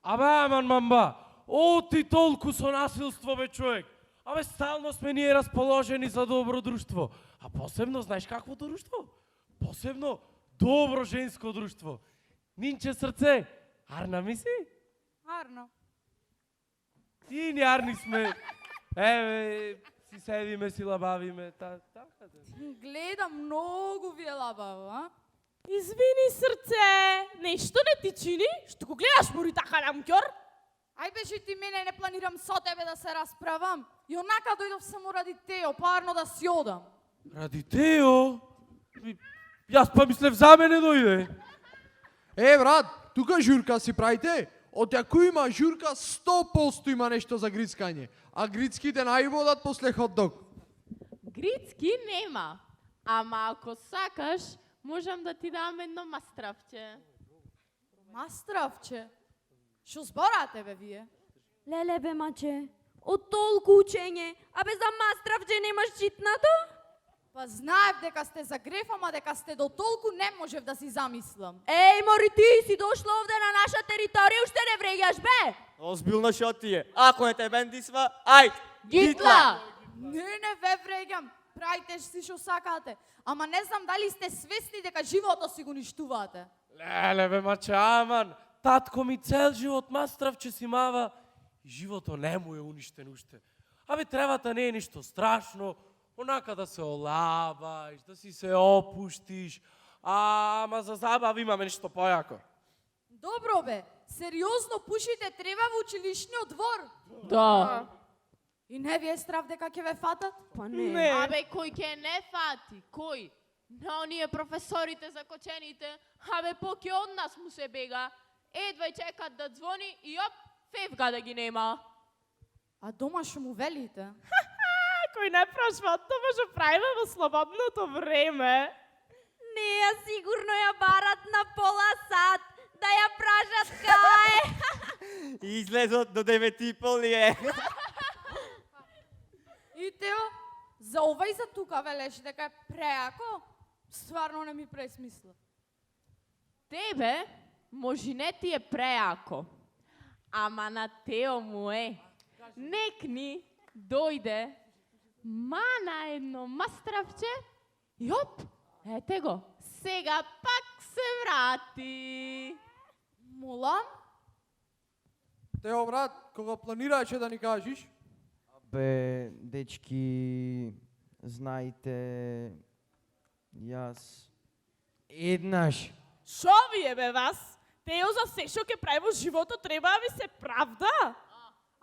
Абе, аман мамба, оти толку со насилство бе човек. Абе, стално сме ние расположени за добро друштво. А посебно, знаеш какво друштво? Посебно, добро женско друштво. Нинче срце, Арна ми си? Арно. И ни Арни сме. Еве, си седиме, си лабавиме. Така да. Гледам, многу ви е лабаво, а? Извини, срце, нешто не ти чини? Што го гледаш мори така ламкјор? Ај беше ти мене, не планирам со тебе да се расправам. И онака дојдов само ради Тео, парно да си одам. Ради Тео? Јас па мислев за мене дојде. Брат, тука журка си правите. Од ако има журка, 100% има нешто за грицкање. А грицките најводат после хот-дог. Грицки нема. Ама ако сакаш, можам да ти дам едно мастравче. Мастравче? Шо зборате, бе, вие? Леле бе, маче, од толку учење, а без за мастравче немаш читнато? Па знаев дека сте за греф, ама дека сте до толку не можев да си замислам. Еј, мори, ти си дошла овде на наша територија, уште не вреѓаш, бе! Озбилно шо ти е. Ако не те бендисва, ајд, Гитла! Не ве врегам. Правите си што сакате. Ама не знам дали сте свесни дека животот си го уништувате. Леле, бе, маче, аман. Татко ми цел живот мастрав, че си мава. И живото не му е уништен уште. Абе, требата не е ништо страшно. Онака да се олабаш, да си се опуштиш. Ама за забава имаме нешто појако. Добро бе, сериозно пушите треба во училишниот двор. Да. И не ви е страв дека ќе ве фатат? Па не. Абе, кој ќе не фати? Кој? На оние професорите закочените, абе, поки од нас му се бега. Едва чекат да звони и оп, февга да ги нема. А дома што му велите? Кој не прошва, тоа што правиме во слободното време. Неја сигурно ја барат на пола сат, да ја пражат кај. Излезот до 9:30 ли е? И Тео, за ова и за тука велеш дека е преако? Стварно не ми пресмисла. Тебе, може не ти е преако, ама на Тео му е. Некни дојде, мана едно мастравче и оп, ете го, сега пак се врати. Молам? Тео, брат, кога планираеше да ни кажеш? Бе, дечки, знаете, јас еднаш. Шо ви е бе вас? Тео за се што ќе прави во животот треба да ви се правда?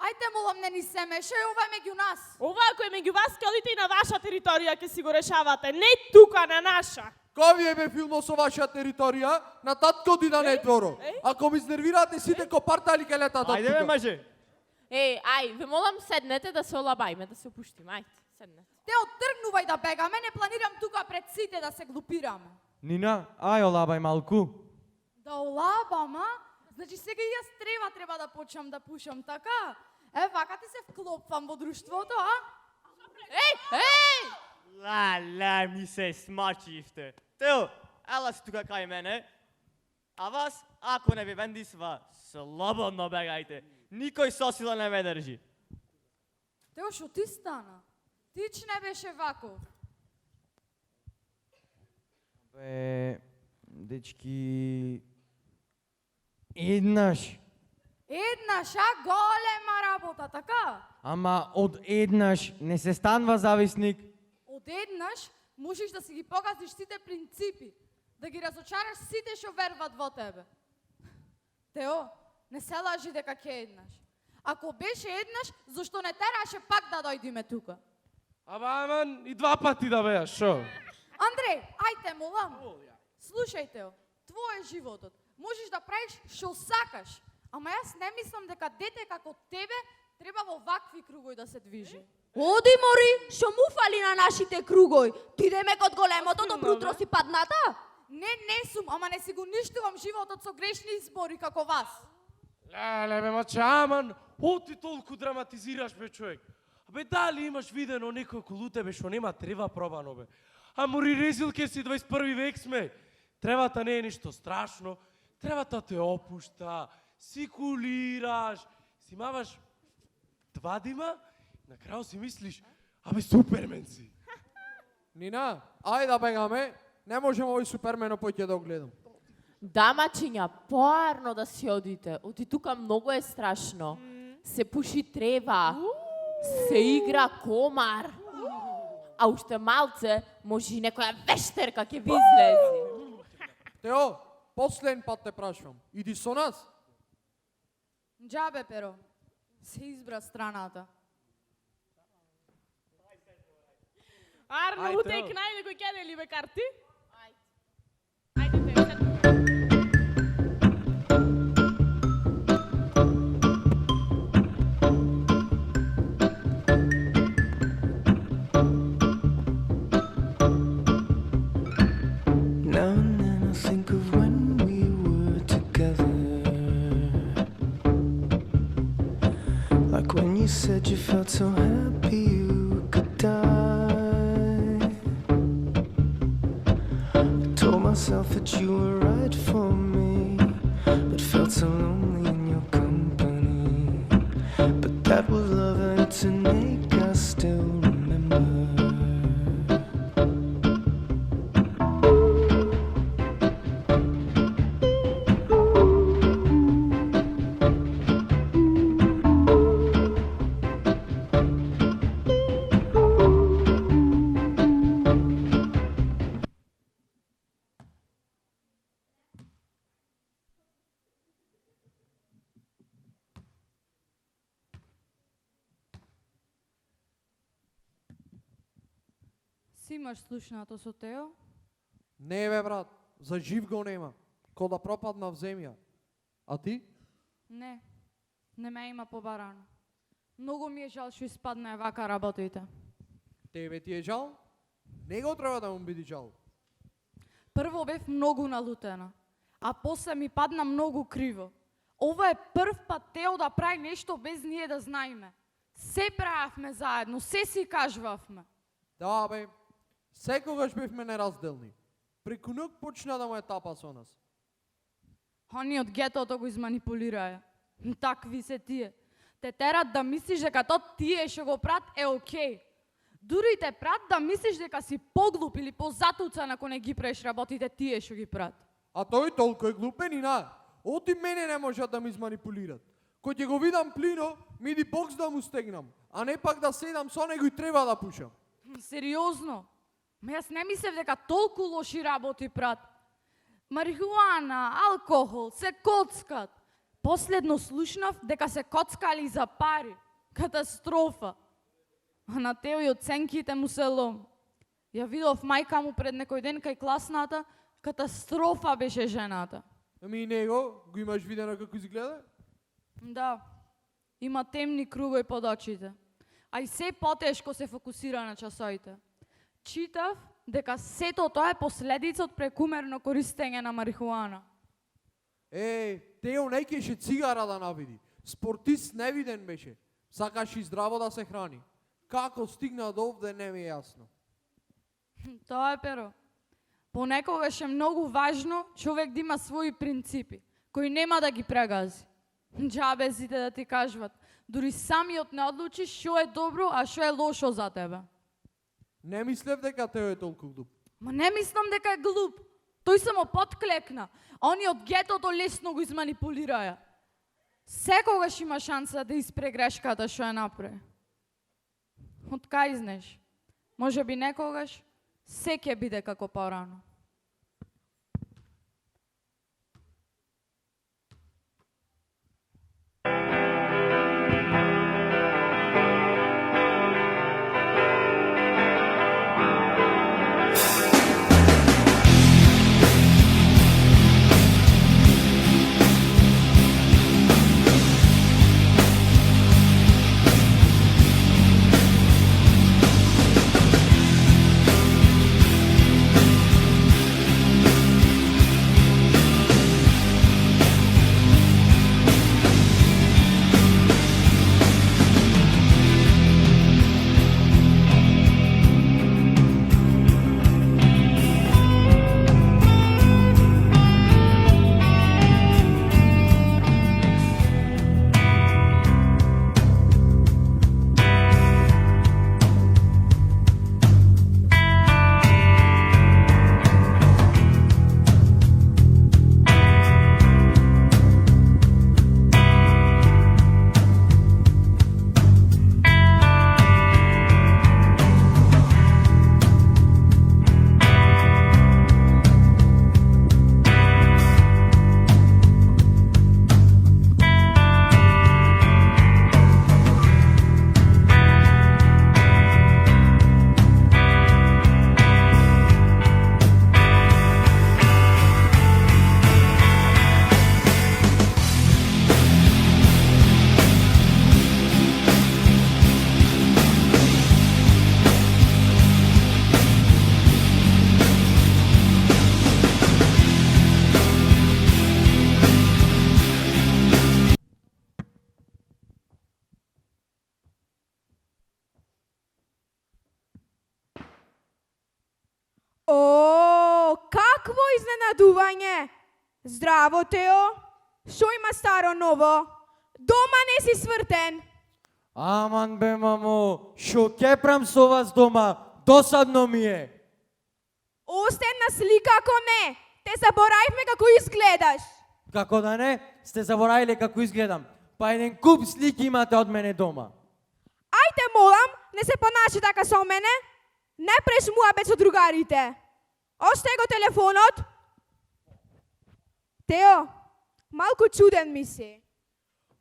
Ајде, молам, не ни се мешај, ова е меѓу нас. Ова ако е меѓу вас, ќе одите и на ваша територија ќе си го решавате, не тука на наша. Кој ви е бе филмо со ваша територија? На татко оди на недворо. Ако ми изнервирате сите копартали ке летат од Ајде бе, тука. маже. Ај, ве молам седнете да се олабајме, да се опуштиме, ајде, седнете. Тео, тргнувај да бегаме, не планирам тука пред сите да се глупираме. Нина, ај олабај малку. Да олабам, а? Значи сега и јас треба да почнам да пушам, така? Вака ти се вклопвам во друштвото, а? Еј! Ла, ми се смачивте. Тео, ела си тука кај мене. А вас, ако не ви вендисва, слободно бегајте. Никој со сила не ме држи. Тео, шо ти стана? Тич не беше ваков. Бе, дечки, еднаш. Еднаш, а? Голема работа, така? Ама од еднаш не се станва зависник. Одеднаш можеш да си ги погазиш сите принципи, да ги разочараш сите што верват во тебе. Тео, не се лажи дека ќе еднаш. Ако беше еднаш, зашто не тераше пак да дојдиме тука? Аман, и два пати да беа, шо? Андреј, ајте, молам. Слушај, Тео, твој е животот. Можеш да правиш што сакаш. Ама јас не мислам дека дете како тебе треба во вакви кругови да се движи. Оди, мори, што му фали на нашите кругови? Ти деме код големото, добро утро си падната? Не сум, ама не си го ништувам животот со грешни избори како вас. Леле, бе, маче, аман, оти толку драматизираш, бе, човек. Абе, дали имаш видено некој околу тебе што нема трева пробано, бе? А мори резилке си, 21 век сме. Тревата не е ништо страшно. Тревата те опушта, си кулираш, си маваш два дима, на крај си мислиш, абе, супермен си. Нина, ајде да бегаме. Не можем овој супермено поќе да го гледам. Да, мачиња, поарно да си одите. Оти тука многу е страшно. Се пуши трева, се игра комар. А уште малце, може и некоја вештерка ќе ви излези. Тео, последен пат те прашувам. Иди со нас. Џабе, Перо. Се избра страната. Арно, Ајде, утеј Тео. кнај некој ќе ли бе карти? Now and then I think of when we were together. Like when you said you felt so happy you could die. I told myself that you were right for me, but felt so lonely in your company. But that was love and it's a naked Си имаш слушнато со Тео? Не бе брат, за жив го нема. Ко да пропадна в земја. А ти? Не. Не ме има побарано. Многу ми е жал што испадна вака работите. Тебе ти е жал? Него треба да му биде жал. Прво бев многу налутена, а после ми падна многу криво. Ова е прв пат Тео да прави нешто без ние да знаеме. Се правевме заедно, се си кажвавме. Да бе, секогаш бевме неразделни. Преку ног почна да му е тапа со нас. Они од гетото го изманипулираја. Такви се тие. Те терат да мислиш дека то тие што го прат е окей. Дури те прат да мислиш дека си поглуп или позатуцан ако не ги правиш работите тие што ги прат. А тој толку е глупен и на. Оти мене не можат да ми изманипулират. Кој ќе го видам Плино, ми иди бокс да му стегнам, а не пак да седам со него и треба да пушам. Сериозно? Ма јас не мислев дека толку лоши работи прат. Марихуана, алкохол, се коцкат. Последно слушнав дека се коцкали за пари. Катастрофа. А на Тео и оценките му се лом. Ја видов мајка му пред некој ден кај класната, катастрофа беше жената. Ами и него, го имаш видено како изгледа? Да, има темни кругови под очите. А и се потешко се фокусира на часовите. Читав дека сето тоа е последица од прекумерно користење на марихуана. Тео не кеше цигара да навиди. Спортист невиден беше. Сакаш и здраво да се храни. Како стигна до овде не ми е јасно. Тоа е перо. Понекогаш е многу важно човек да има своји принципи, кои нема да ги прегази. Джабе сите да ти кажуват, дури самиот не одлучиш што е добро, а што е лошо за тебе. Не мислев дека Тео е толку глуп. Ма не мислам дека е глуп. Тој само подклекна. Они од гетото лесно го изманипулираја. Секогаш има шанса да испре грешката што е направи. Од кај знаеш? Може би некогаш се ќе биде како порано. О, какво изненадување! Здраво, Тео! Шо има старо ново? Дома не си свртен? Аман бе, мамо, шо кепрам со вас дома, досадно ми е. Остена слика ако не. Те заборавивме како изгледаш. Како да не, сте заборавиле како изгледам. Па еден куп слики имате од мене дома. Ајде, молам, не се понаши така со мене. Не преш муабет со другарите. Остави го телефонот. Тео, малку чуден ми си.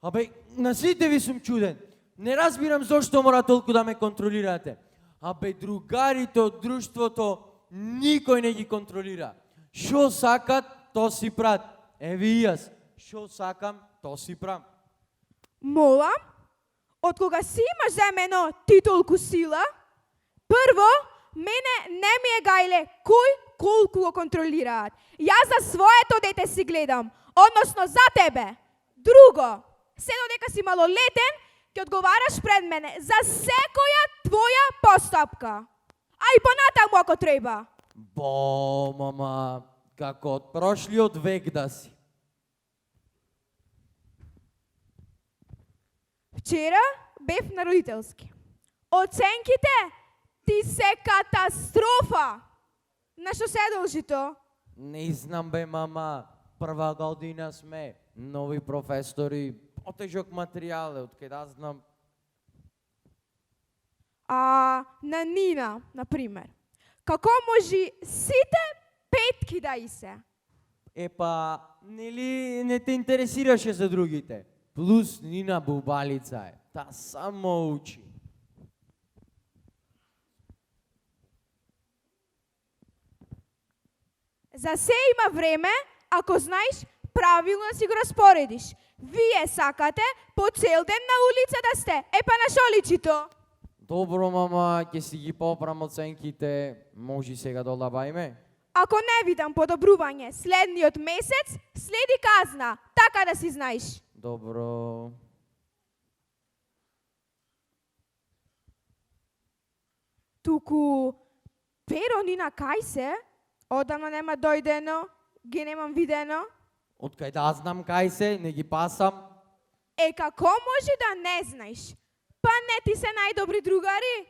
Абе, на сите ви сум чуден. Не разбирам зошто мора толку да ме контролирате. Абе, другарите од друштвото никој не ги контролира. Шо сакат, то си прат. Еве и јас, шо сакам, то си прам. Молам, од кога си имаш за мене титулку сила, прво, мене не ми е гајле кој колку го контролираат. Јас за своето дете си гледам, односно за тебе. Друго, се додека си малолетен, ќе одговараш пред мене за секоја твоја постапка. А и понатаму ако треба. Бо, мама, како од прошлиот век да си. Вчера бев на родителски. Оценките ти се катастрофа. На што се дължи то? Не знам бе, мама, прва година сме, нови професори, потежок материјал е, откај да знам. А на Нина, например, како може сите петки да исе? Епа, нели не те интересираше за другите? Плюс Нина бубалица е, та само учи. За се има време, ако знаеш правилно да си го распоредиш. Вие сакате по цел ден на улица да сте. Епа на шо личи то? Добро, мама, ќе си ги поправам оценките, може сега да олабајме? Ако не видам подобрување следниот месец, следи казна. Така да си знаеш. Добро. Туку, Перо Нина кај се? Одамна нема дојдено, ги немам видено. Откај да знам кај се, не ги пасам. Е, како може да не знаеш? Па не ти се најдобри другари?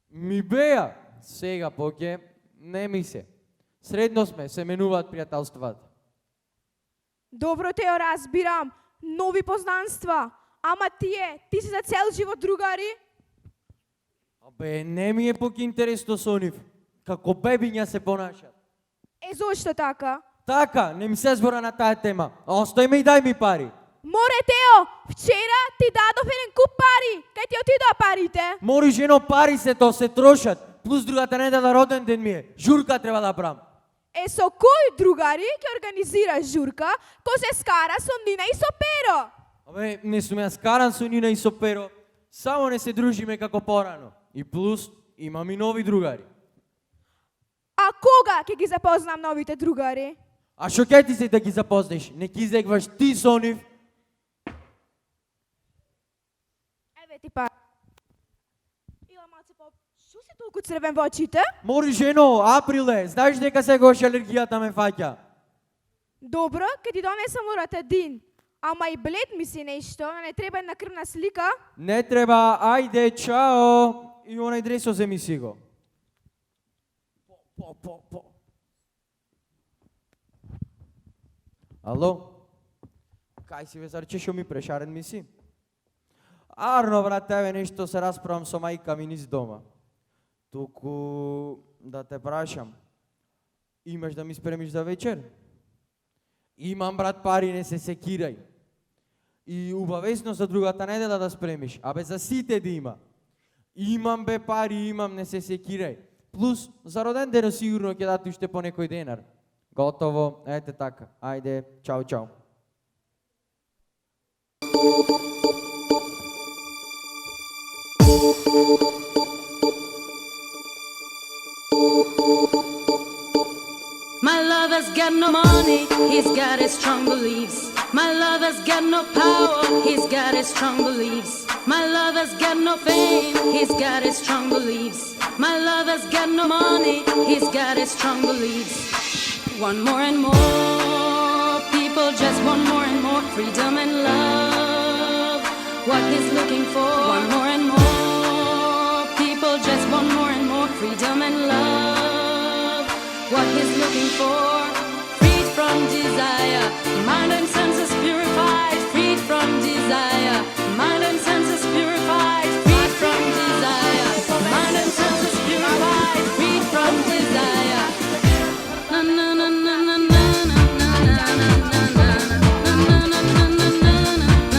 Ми беа, сега поќе, не ми се. Средно сме, се менуваат пријателствата. Добро те ја разбирам, нови познанства. Ама ти си за цел живот другари? Абе, не ми е поќе интересно со нив. Како бебиња се понашат. Е, зошто така? Така, не ми се збора на таа тема. Остој ме и дај ми пари. Море, Тео, вчера ти дадов еден куп пари. Кај ти отидоа парите? Мори, жено, пари се то се трошат. Плюс другата недела роден ден ми е. Журка треба да правам. Е, со кој другари ќе организира журка, кој се скара со Нина и со Перо? Абе, не сум ја скаран со Нина и со Перо. Само не се дружиме како порано. И плюс, имам и нови другари. А кога ќе ги запознам новите другари? А шо ќе ти се да ги запознаеш? Не ги излегваш ти со нив? Еве ти па. Ила малце по... Шо си толку црвен во очите? Мори, жено, априле, знаеш дека сегош алергијата ме фаќа. Добро, ќе ти донесам лоратадин. Ама и блед ми си нешто, не треба една крвна слика. Не треба, ајде, чао. И онај дресо земи си го. По. Ало? Кај си, везарче, шо ми прешарен ми си? Арно, брат, тебе нешто се расправам со мајка ми низ дома. Туку да те прашам, имаш да ми спремиш за вечер? Имам, брат, пари, не се секирај. И убавесно за другата недела да спремиш, абе за сите да има. Имам бе пари, имам, не се секирај. Плюс, за роден ден сигурно ќе дати уште по некој денар. Готово, ете така. Ајде, чао, чао. My lover's got no money, he's got his strong beliefs. My lover's got no power, he's got his strong beliefs. My lover's got no fame, he's got his strong beliefs. My lover's got no money, he's got his strong beliefs. Want more and more, people just want more and more freedom and love. What he's looking for, want more and more, people just want more and more freedom and love. What he's looking for, freed from desire, mind and senses purified, freed from desire, mind and senses purified, freed from desire, mind and senses purified, freed from desire. Na na na na na na na na na na na na na na na na.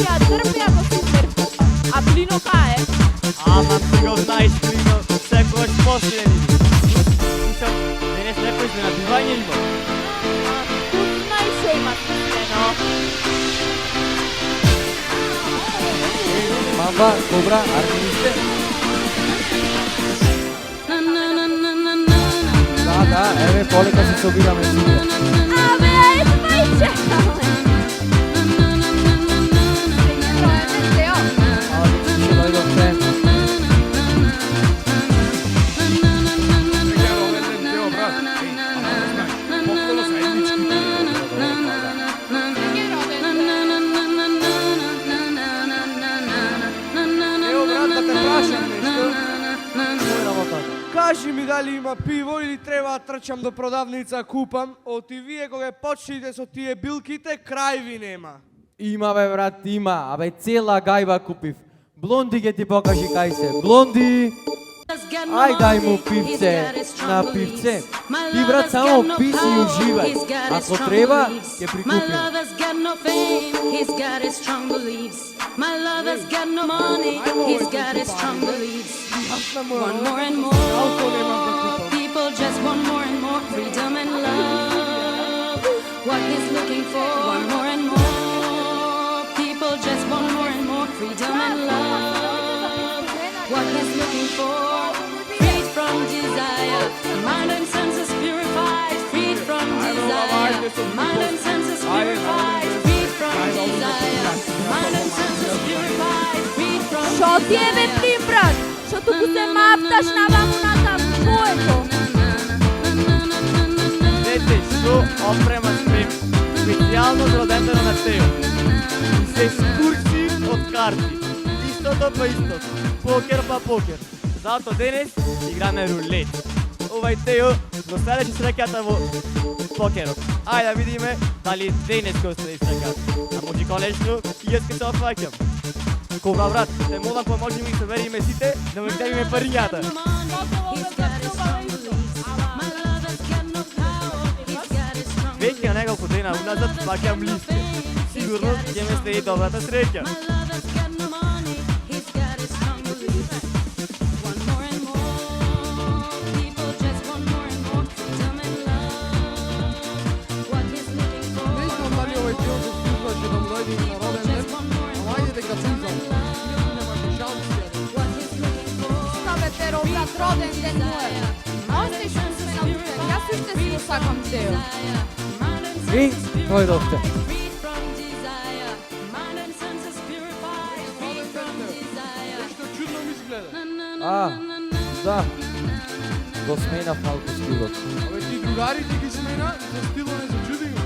ја трпи ако си мртв. А Плино кај е? Ама ти го знаеш, Клино, секојаш последен иди. Слушам, денес некој изненадување има. Тут знаеш што има смислено. Мамба, Кобра, армините? Да, еве, полека се собираме сите. Абе, ајде, бајче! Ще дојдовте. Ево брат, да те прашам нешто. Кажи ми дали има пиво или треба да трчам до продавница купам, оти вие кога почнете со тие билките, крај ви нема. Има бе брат, има. Абе цела гајба купив. Блонди ќе ти покажи кај се. Блонди! Ај дај му пивце, на пивце. Ти брат само пи си и уживај. Ако треба, ќе прикупим. He's got his strong beliefs. My lover's got no money. He's got his strong beliefs. Want more and more. People just want more and more freedom and love. What he's looking for. Want more and more. People just want more and more freedom and love. What he's looking for. Freed from desire. Mind and senses purified. Freed from desire. Mind and senses purified. Шо ти е бе Плин, брат? Шо туку се мафташ наваму натаму, шо е то? Дете, шо опрема спрем, специјално за родендено на Тео. Се скурци од карти, истото па истото, покер па покер. Зато денес играме рулет. Овај Тео до следеше среќата во покерот. Ајде да видиме дали денес го се истака. А може конечно и јас ке се опфаќам. Кобра брат, те молам поможи ми се вериме сите да му изтегнеме парињата. Веќе на неколку дена уназад паќам листе. Сигурно ќе ме следи добрата среќа. Не знам дали овој дел го вклучваше да му дојде и на роден ден, ама ајде дека цузам. Инаку немаше шанси. Ставе Теро, брат, роден ден му е. Ости што сме на дутен, јас уште си го сакам Тео. И дојдовте. Нешто чудно ми изгледа. Да. Го сменав малку стилот. Абе ти другарите ги смена, за стило не зачуди го.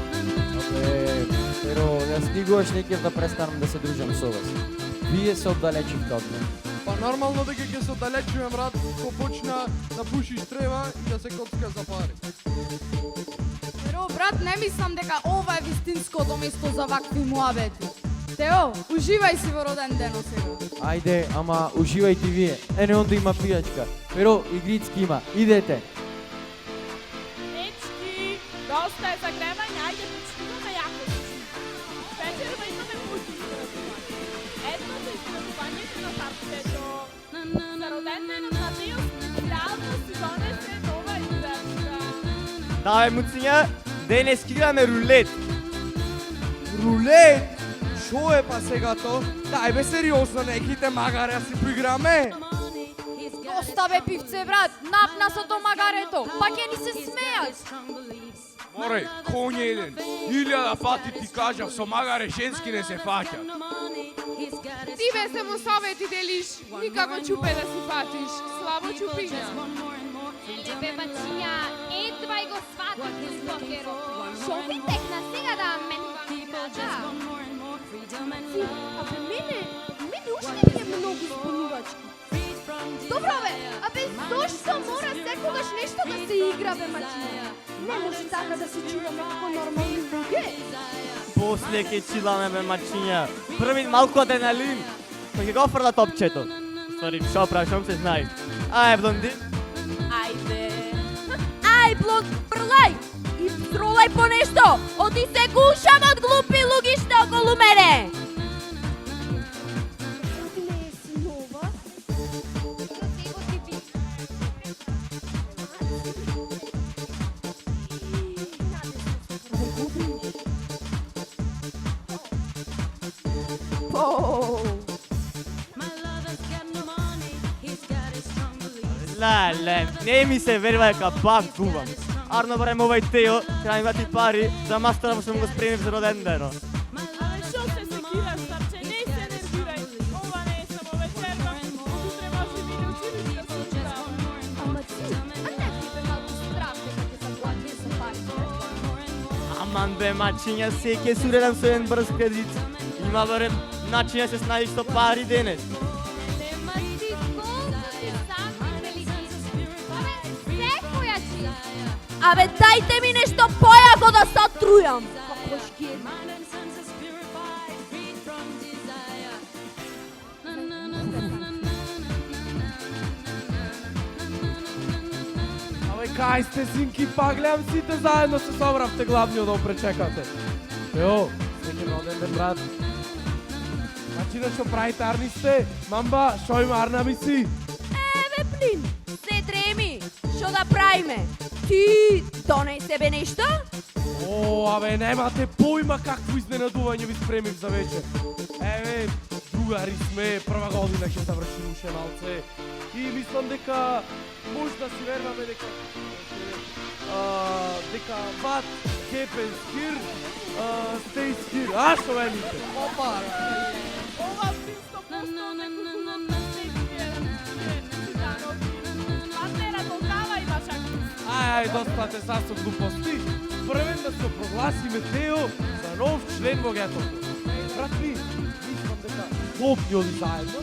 Абе, pero јас никогаш не ќе да престанам да се дружам со вас. Вие се оддалечивте од мене. Па нормално дека ќе се оддалечиме, брат, ко почна да пушиш трева и да се коцка за пари. Теро, брат, не мислам дека ова е вистинското место за вакви муабети. Тео, уживај си во роден денот сега. Ајде, ама уживајте вие. Ене онда има пијачка. Pero игрицки има. Идете. Дечки, доста е загревање, ајде почнуваме јако. Вечерва имаме пути изразување. Ето за изразувањето на парчето. За роден денот на Тео специјално си донесе нова играчка. Давај муциња, денес играме рулет. Рулет? Шо е па сега то? Дај бе сериозно, неките магаре си поиграме. Доста бе пивце, брат, напна со то магарето, па ќе ни се смеат. Море, конј еден. 1000 пати ти кажав, со магаре женски не се фаќа. Ти бе се му совети делиш, никако чупе да си фатиш. Слабо чупиња. Бе, бачиња, едва и го сватив с покерот. Шо ви текна сега да мен играча? Абе, мене уште ми е многу збунувачки. Добро бе, абе зошто мора секогаш нешто да се игра бе мачиња? Не може така да се чуваме како нормални луѓе. После ќе чиламе бе мачиња. Први малку адреналин. Кој ќе го фрла топчето. Стори, шо прашам се знај. Ај, блонди. Ајде. Ај, блонд, фрлај! И стролај по нешто! Оди се гушам од глупи луѓишта околу мене! Lele, ne mi se verva ca pак kuvam. Arno barem ovaj Teo, kraj imati pari, za mastera ćemo ga spremiti za rodendeno. Ale što se sekiraš, starče, ne se nerviraj. Ova ne je samo večerna, sutra može biti učilište sutra. Ама ти, а не ти бе малко страх дека ќе заплати за парите? Aman be mačinja se ke suredam so en brz kredit. Ima barem načinja se snađi što pari denes. Абе, дайте ми нешто појако да се отрујам. Абе, кај сте, синки, па гледам сите заедно се собравте главниот да пречекате. Ео, среќен роден ден, брат. Значи да што правите, арни сте? Мамба, шо има арна ми си? Еве, плин, се треми. Што да правиме? Ти донесе бе нешто? О, абе, немате појма какво изненадување ви спремив за вечер. Еве, другари сме, прва година ќе завршим уште малце. И мислам дека може да си верваме дека ват, кепен, скир, стей скир. А, што велите? Опа! Ова писто посто некој Патера толкава имаш ако. Ај, доста те сасо глупости. Првен да се прогласиме Тео за нов член во гетото. Брат ми, мислам дека клопни оди заедно.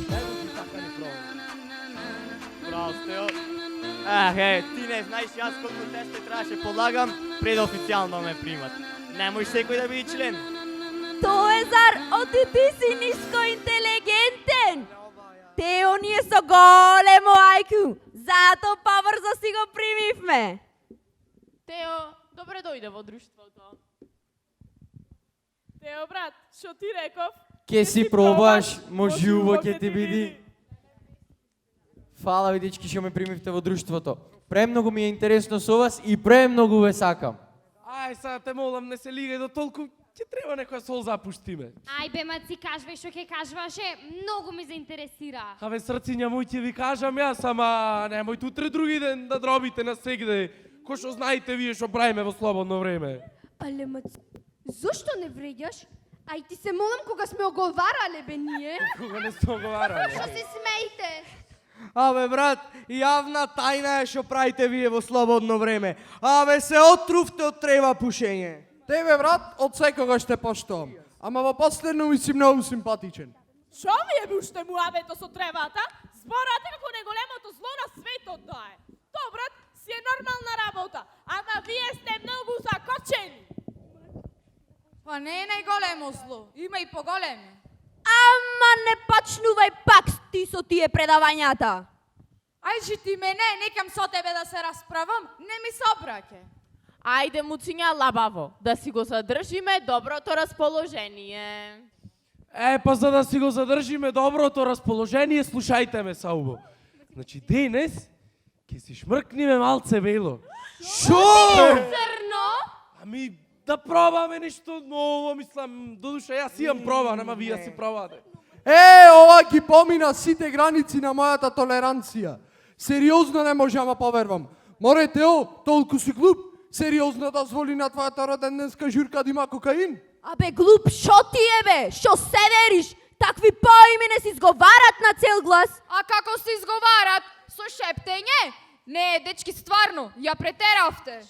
Дај го ти така ни пробам. Браво, Тео. Ти не знаеш јас колку тесте требаше полагам пред официјално ме примат. Немој секој да биде член. Тоа е зар, оти ти си ниско интелигентен. Тео ние со големо IQ, затоа побрзо си го примивме. Тео, добре дојде во друштвото. Тео, брат, што ти реков? Ке си пробаш, можливо ќе ти биди. Фала ви дечки што ме примивте во друштвото. Премногу ми е интересно со вас и премногу ве сакам. Ај, сега те молам, не се лигај до толку. Ќе треба некоја сол запуштиме. Ај бе, маци, кажвај што ќе кажваше, многу ме заинтересира. Абе, срциња мој ќе ви кажам јас, ама немојте утре други ден да дробите на сегде. Кој што знаете вие што правиме во слободно време. Але маци, зошто не вреѓаш? Ај ти се молам кога сме оговарале бе ние. Кога не сте оговарале. Што се смеите? Абе, брат, јавна тајна е што правите вие во слободно време. Абе, се отрувте од трева пушење. Тебе, брат, од секогаш те поштувам. Ама во последно ми си многу симпатичен. Шо ви е би уште муабето со тревата? Зборате како неголемото зло на светот да е. То, брат, си е нормална работа, ама вие сте многу закочени. Па не е најголемо зло, има и поголеми. Ама не почнувај пак ти со тие предавањата. Ајджи ти мене, некам со тебе да се расправам, не ми се обраќај. Ајде, муциња, лабаво, да си го задржиме доброто расположение. Па за да си го задржиме доброто расположение, слушајте ме Саубо. Значи, денес ќе си шмркниме малце бело. Шо? Црно? Ами, да пробаме нешто ново, мислам, додуша јас имам пробан, ама вие си пробате. Ова ги помина сите граници на мојата толеранција. Сериозно не може ама повервам. Море Тео, толку си глуп, сериозно дозволи на твојата роденденска журка да има кокаин? Абе, глуп, шо ти е бе? Шо седериш? Такви поими не се изговарат на цел глас. А како се изговарат? Со шептење? Не, дечки, стварно, ја претеравте.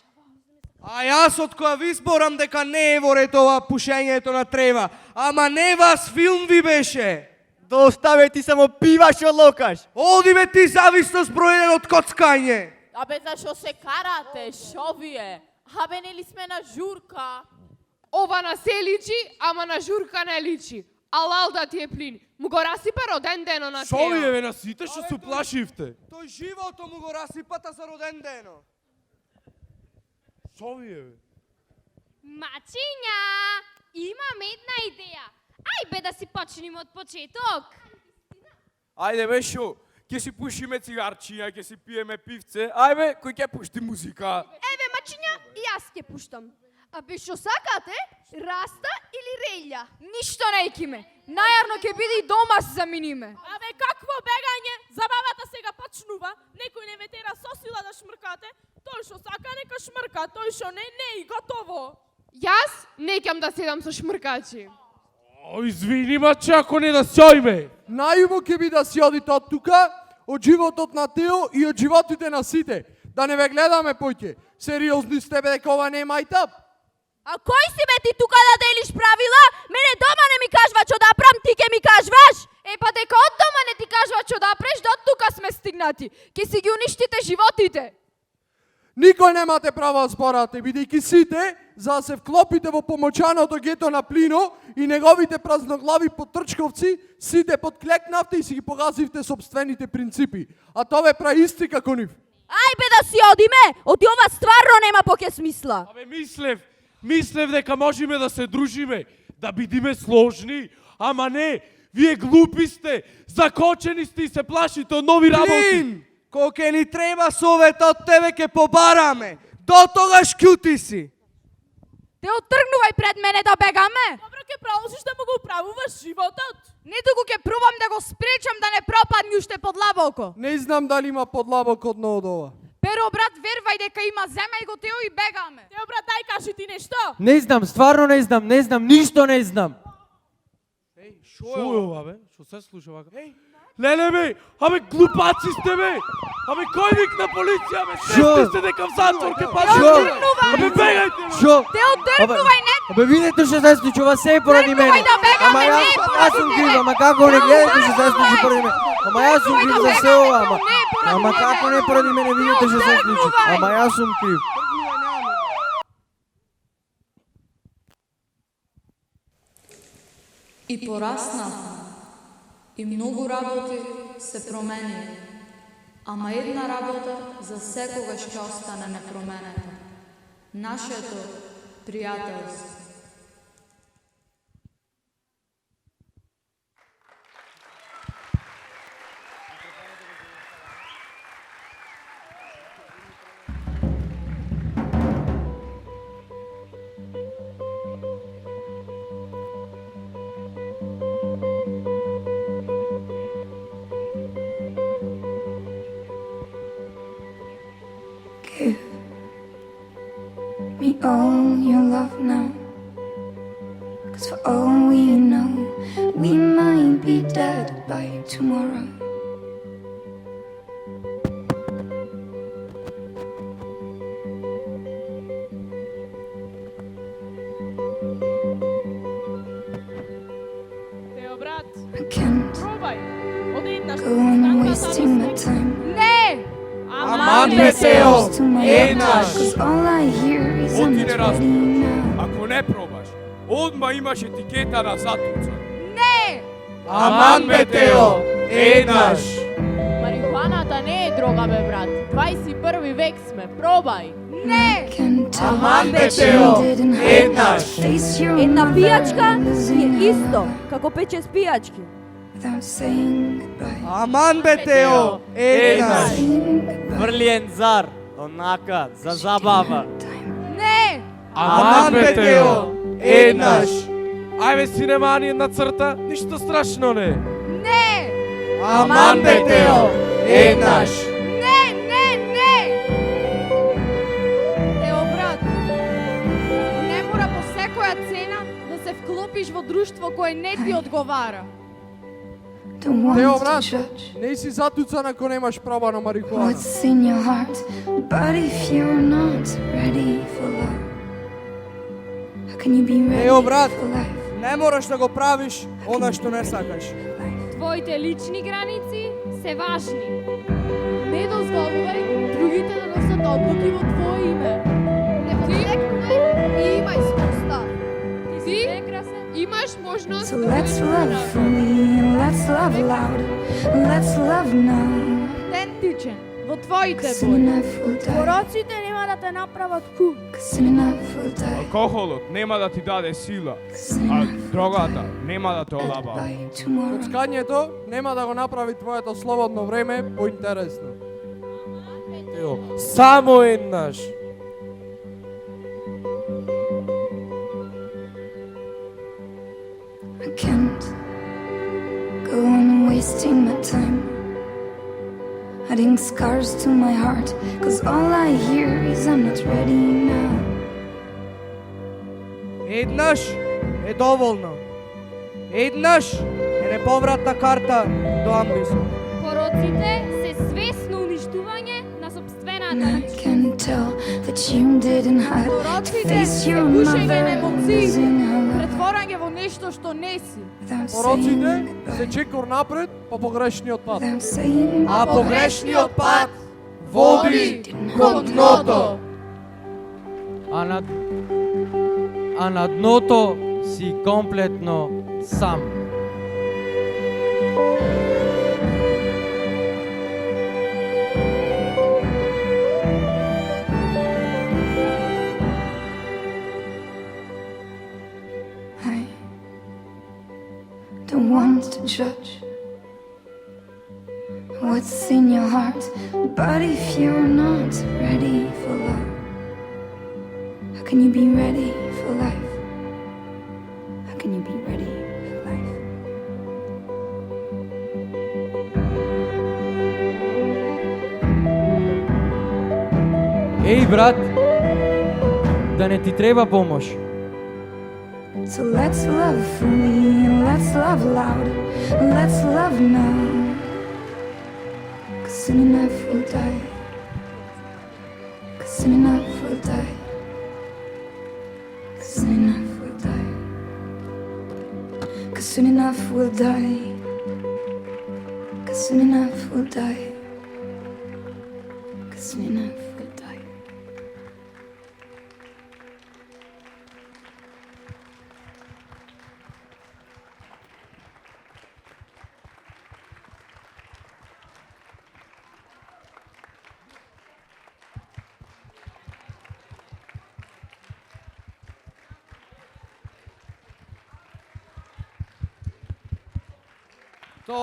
А јас од која ви зборам дека не е во ред ова пушењето на трева, ама не вас филм ви беше. Да оставе ти само пиваш од локаш. Оди бе ти зависност бројен од коцкање. Абе, зашо се карате? Шо вие? Абе, нели сме на журка? Ова на се личи, ама на журка не личи. Алал да ти е плин. Му го расипа роден дено на Шо Тео. вие бе на сите што се плашивте? Тој живото му го расипата за роден дено. Шо вие бе? Мачиња, имам една идеја. Ај бе да си почнеме од почеток. Ајде бе шо, ќе си пушиме цигарчиња, ќе си пиеме пивце. Ајде, кој ќе пушти музика? Еве, мачиња, и јас ќе пуштам. Абе, шо сакате? Раста или селја. Ништо неќиме. Најарно ќе биде и дома се заминиме. Абе, какво бегање? Забавата сега почнува. Некој не ве тера со сила да шмркате. Тој што сака нека шмрка, тој што не и готово. Јас неќам да седам со шмркачи. Извини, маче, ако не да сјојме. Најубо ќе би да си одите од тука, од животот на Тео и од животите на сите. Да не ве гледаме поќе. Сериозни сте бе дека ова не е мајтап? А кој си бе ти тука да делиш правила? Мене дома не ми кажва што да прам, ти ке ми кажваш? Па дека од дома не ти кажува што да преш, до тука сме стигнати. Ке си ги уништите животите. Никој немате право да зборате, бидејќи сите, за да се вклопите во помоќаното гето на Плино и неговите празноглави потрчковци, сите подклекнавте и си ги погазивте собствените принципи. А тоа ве прави исти како нив. Ај бе да си одиме, оди ова стварно нема поќе смисла. Абе, мислев дека можеме да се дружиме, да бидиме сложни, ама не, вие глупи сте, закочени сте и се плашите од нови работи. Плин, кога ќе ни треба совет од тебе ќе побараме. До тогаш кјути си. Те отргнувај пред мене да бегаме. Добро, ќе продолжиш да му го управуваш животот. Не туку ќе пробам да го спречам да не пропадне уште подлабоко. Не знам дали има подлабоко дно од ова. Перо, брат, вервај дека има, земај го Тео и бегаме. Тео, брат, дај кажи ти нешто. Не знам, стварно не знам, ништо не знам. Шо е ова, бе? Шо се слуша вака? Леле, бе! Абе, глупаци сте, бе! Абе, кој викна полиција, бе? Сетте се дека в затвор ке пати. Абе, бегајте, бе! Шо? Тео, тргнувај, не! Абе, видете што се случува, се е поради мене. Да бегаме, Ама јас сум крив, ама како не гледате што се случи поради мене. Ама јас сум крив за се ова, ама како не поради мене, видите што се случи. Ама јас сум крив. И порасна, и многу работи се промени, ама една работа за секогаш ќе остане непроменета. Нашето пријателство. Give me all your love now, 'cause for all we know, we might be dead by tomorrow. Тео, брат, I can't пробај. Оди еднаш. go on wasting my time. Не! Аман бе, Тео, еднаш. 'Cause all I hear is I'm Оти не not ready разбираш. now. Ако не пробаш, одма имаш етикета на затуца. Не! Аман бе, Тео, еднаш. Марихуаната не е дрога, бе, брат. 21 век сме, пробај. Не! Аман бе, Тео, еднаш. Една пијачка е исто, како 5-6 пијачки. Without saying goodbye. Аман бе, Тео, еднаш. Врли ензар, онака, за забава. Не! Аман бе, Тео, еднаш. Ајде, синема, ни една црта, ништо страшно не. Не! Аман бе, Тео, еднаш. Не, не, не! Тео, брат, не мора по секоја цена да се вклопиш во друштво кое не ти одговара. Don't want Тео, to брат, judge не си затуцан ако немаш право на марихуана. what's in your heart, but if you're not ready for love, how can you be ready Ео, брат, for life? не мораш да го правиш она што не сакаш. Твоите лични граници се важни. Не дозволувај другите да носат одлуки во твое име. Не потекнувај и имај спостав. Ти имаш можност So let's love fully, let's love loud, let's love now. Идентичен во твоите Cause бои. enough will die, Пороците нема да те направат кул. cause enough will die Алкохолот нема да ти даде сила, а дрогата нема да те олаба. by tomorrow. Коцкањето нема да го направи твоето слободно време поинтересно. Тео, само еднаш. I can't go on wasting my time, adding scars to my heart, cause all I hear is I'm not ready now. Еднаш е доволно. Еднаш е неповратна карта до амбисот. Пороците се свесно уништување на собствената I личност. can tell that you didn't have to Пороците face се your пушење mother на емоции, losing her love претворање во нешто што не си. without Пороците saying се чекор напред по погрешниот пат. without saying А погрешниот пат води кон дното. А на дното си комплетно сам. I don't want to judge what's in your heart, but if you're not ready for love, how can you be ready for life? How can you be ready for life? Ей, брат, да не ти треба помош. So let's love fully and let's love loud. Let's love now. 'Cause soon enough we'll die. 'Cause soon enough we'll die. 'Cause soon enough we'll die. 'Cause soon enough we'll die. 'Cause soon enough we'll die. 'Cause soon enough we'll die. To